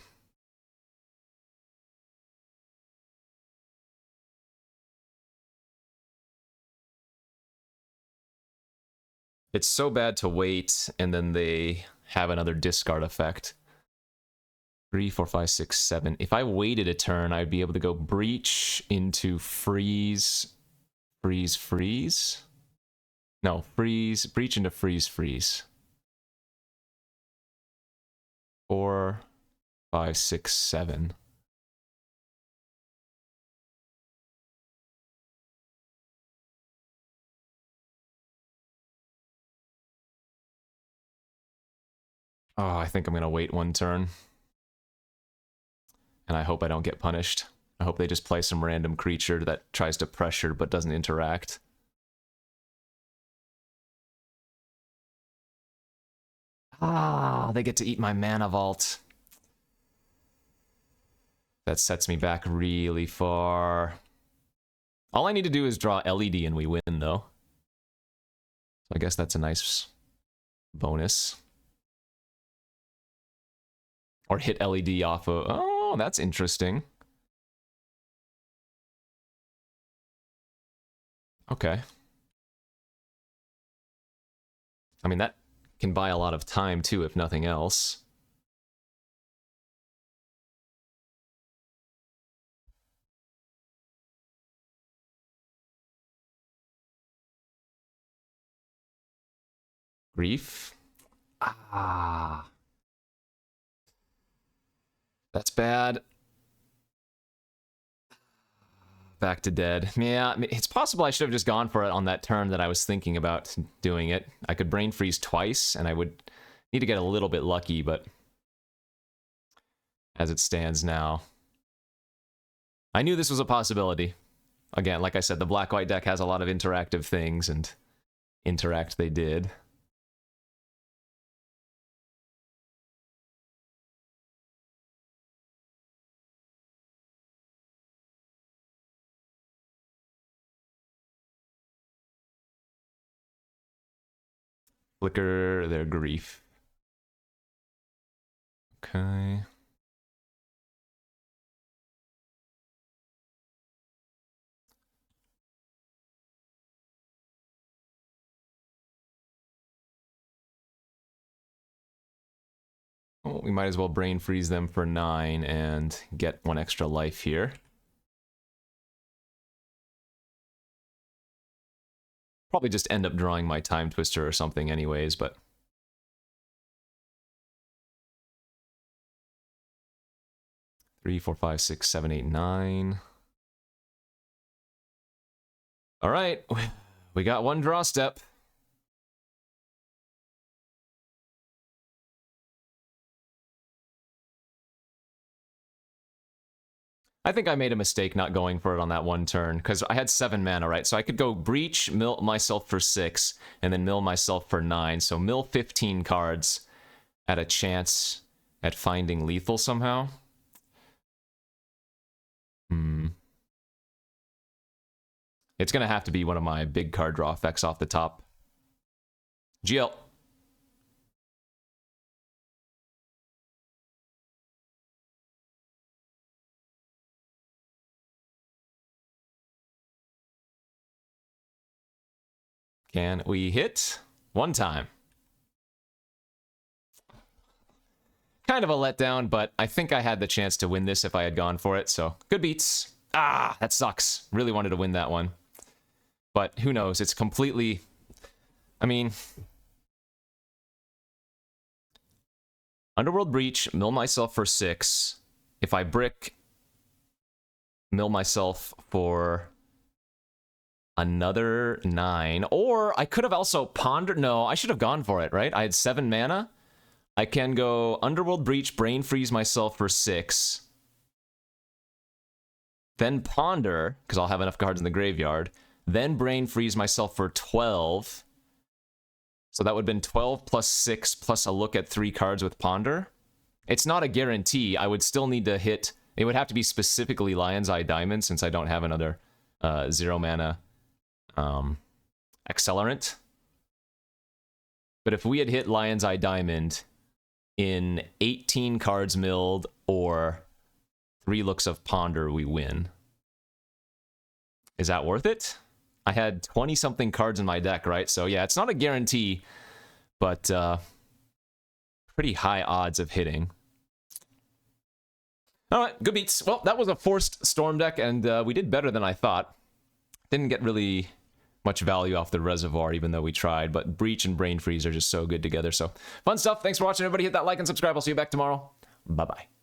It's so bad to wait, and then they have another discard effect. 3, 4, 5, 6, 7. If I waited a turn, I'd be able to go Breach into Freeze, Freeze, Freeze? No, Freeze, Breach into Freeze, Freeze. 4, 5, 6, 7. Oh, I think I'm going to wait one turn. And I hope I don't get punished. I hope they just play some random creature that tries to pressure but doesn't interact. Ah, they get to eat my mana vault. That sets me back really far. All I need to do is draw LED and we win, though. So I guess that's a nice bonus. Or hit LED off of... Oh, that's interesting. Okay. I mean, that can buy a lot of time, too, if nothing else. Grief. Ah. That's bad. Back to dead. Yeah, it's possible I should have just gone for it on that turn that I was thinking about doing it. I could brain freeze twice, and I would need to get a little bit lucky, but as it stands now, I knew this was a possibility. Again, like I said, the black-white deck has a lot of interactive things, and interact they did. Flicker their grief. Okay. Well, we might as well brain freeze them for 9 and get 1 extra life here. Probably just end up drawing my Time Twister or something anyways, but... 3, 4, 5, 6, 7, 8, 9. All right, we got 1 draw step. I think I made a mistake not going for it on that 1 turn, because I had 7 mana, right? So I could go Breach, mill myself for 6, and then mill myself for 9. So mill 15 cards at a chance at finding lethal somehow. It's going to have to be one of my big card draw effects off the top. GL. Can we hit 1 time? Kind of a letdown, but I think I had the chance to win this if I had gone for it, so good beats. Ah, that sucks. Really wanted to win that one. But who knows? It's completely... I mean... Underworld Breach, mill myself for 6. If I brick, mill myself for another 9. Or I could have also pondered... No, I should have gone for it, right? I had 7 mana. I can go Underworld Breach, brain freeze myself for 6. Then ponder, because I'll have enough cards in the graveyard. Then brain freeze myself for 12. So that would have been 12 plus 6 plus a look at 3 cards with ponder. It's not a guarantee. I would still need to hit... It would have to be specifically Lion's Eye Diamond, since I don't have another 0 mana accelerant. But if we had hit Lion's Eye Diamond in 18 cards milled or 3 looks of ponder, we win. Is that worth it? I had 20-something cards in my deck, right? So yeah, it's not a guarantee, but pretty high odds of hitting. All right, good beats. Well, that was a forced Storm deck, and we did better than I thought. Didn't get really much value off the Reservoir, even though we tried, but Breach and Brain Freeze are just so good together. So fun stuff. Thanks for watching, everybody. Hit that like and subscribe. I'll see you back tomorrow. Bye-bye.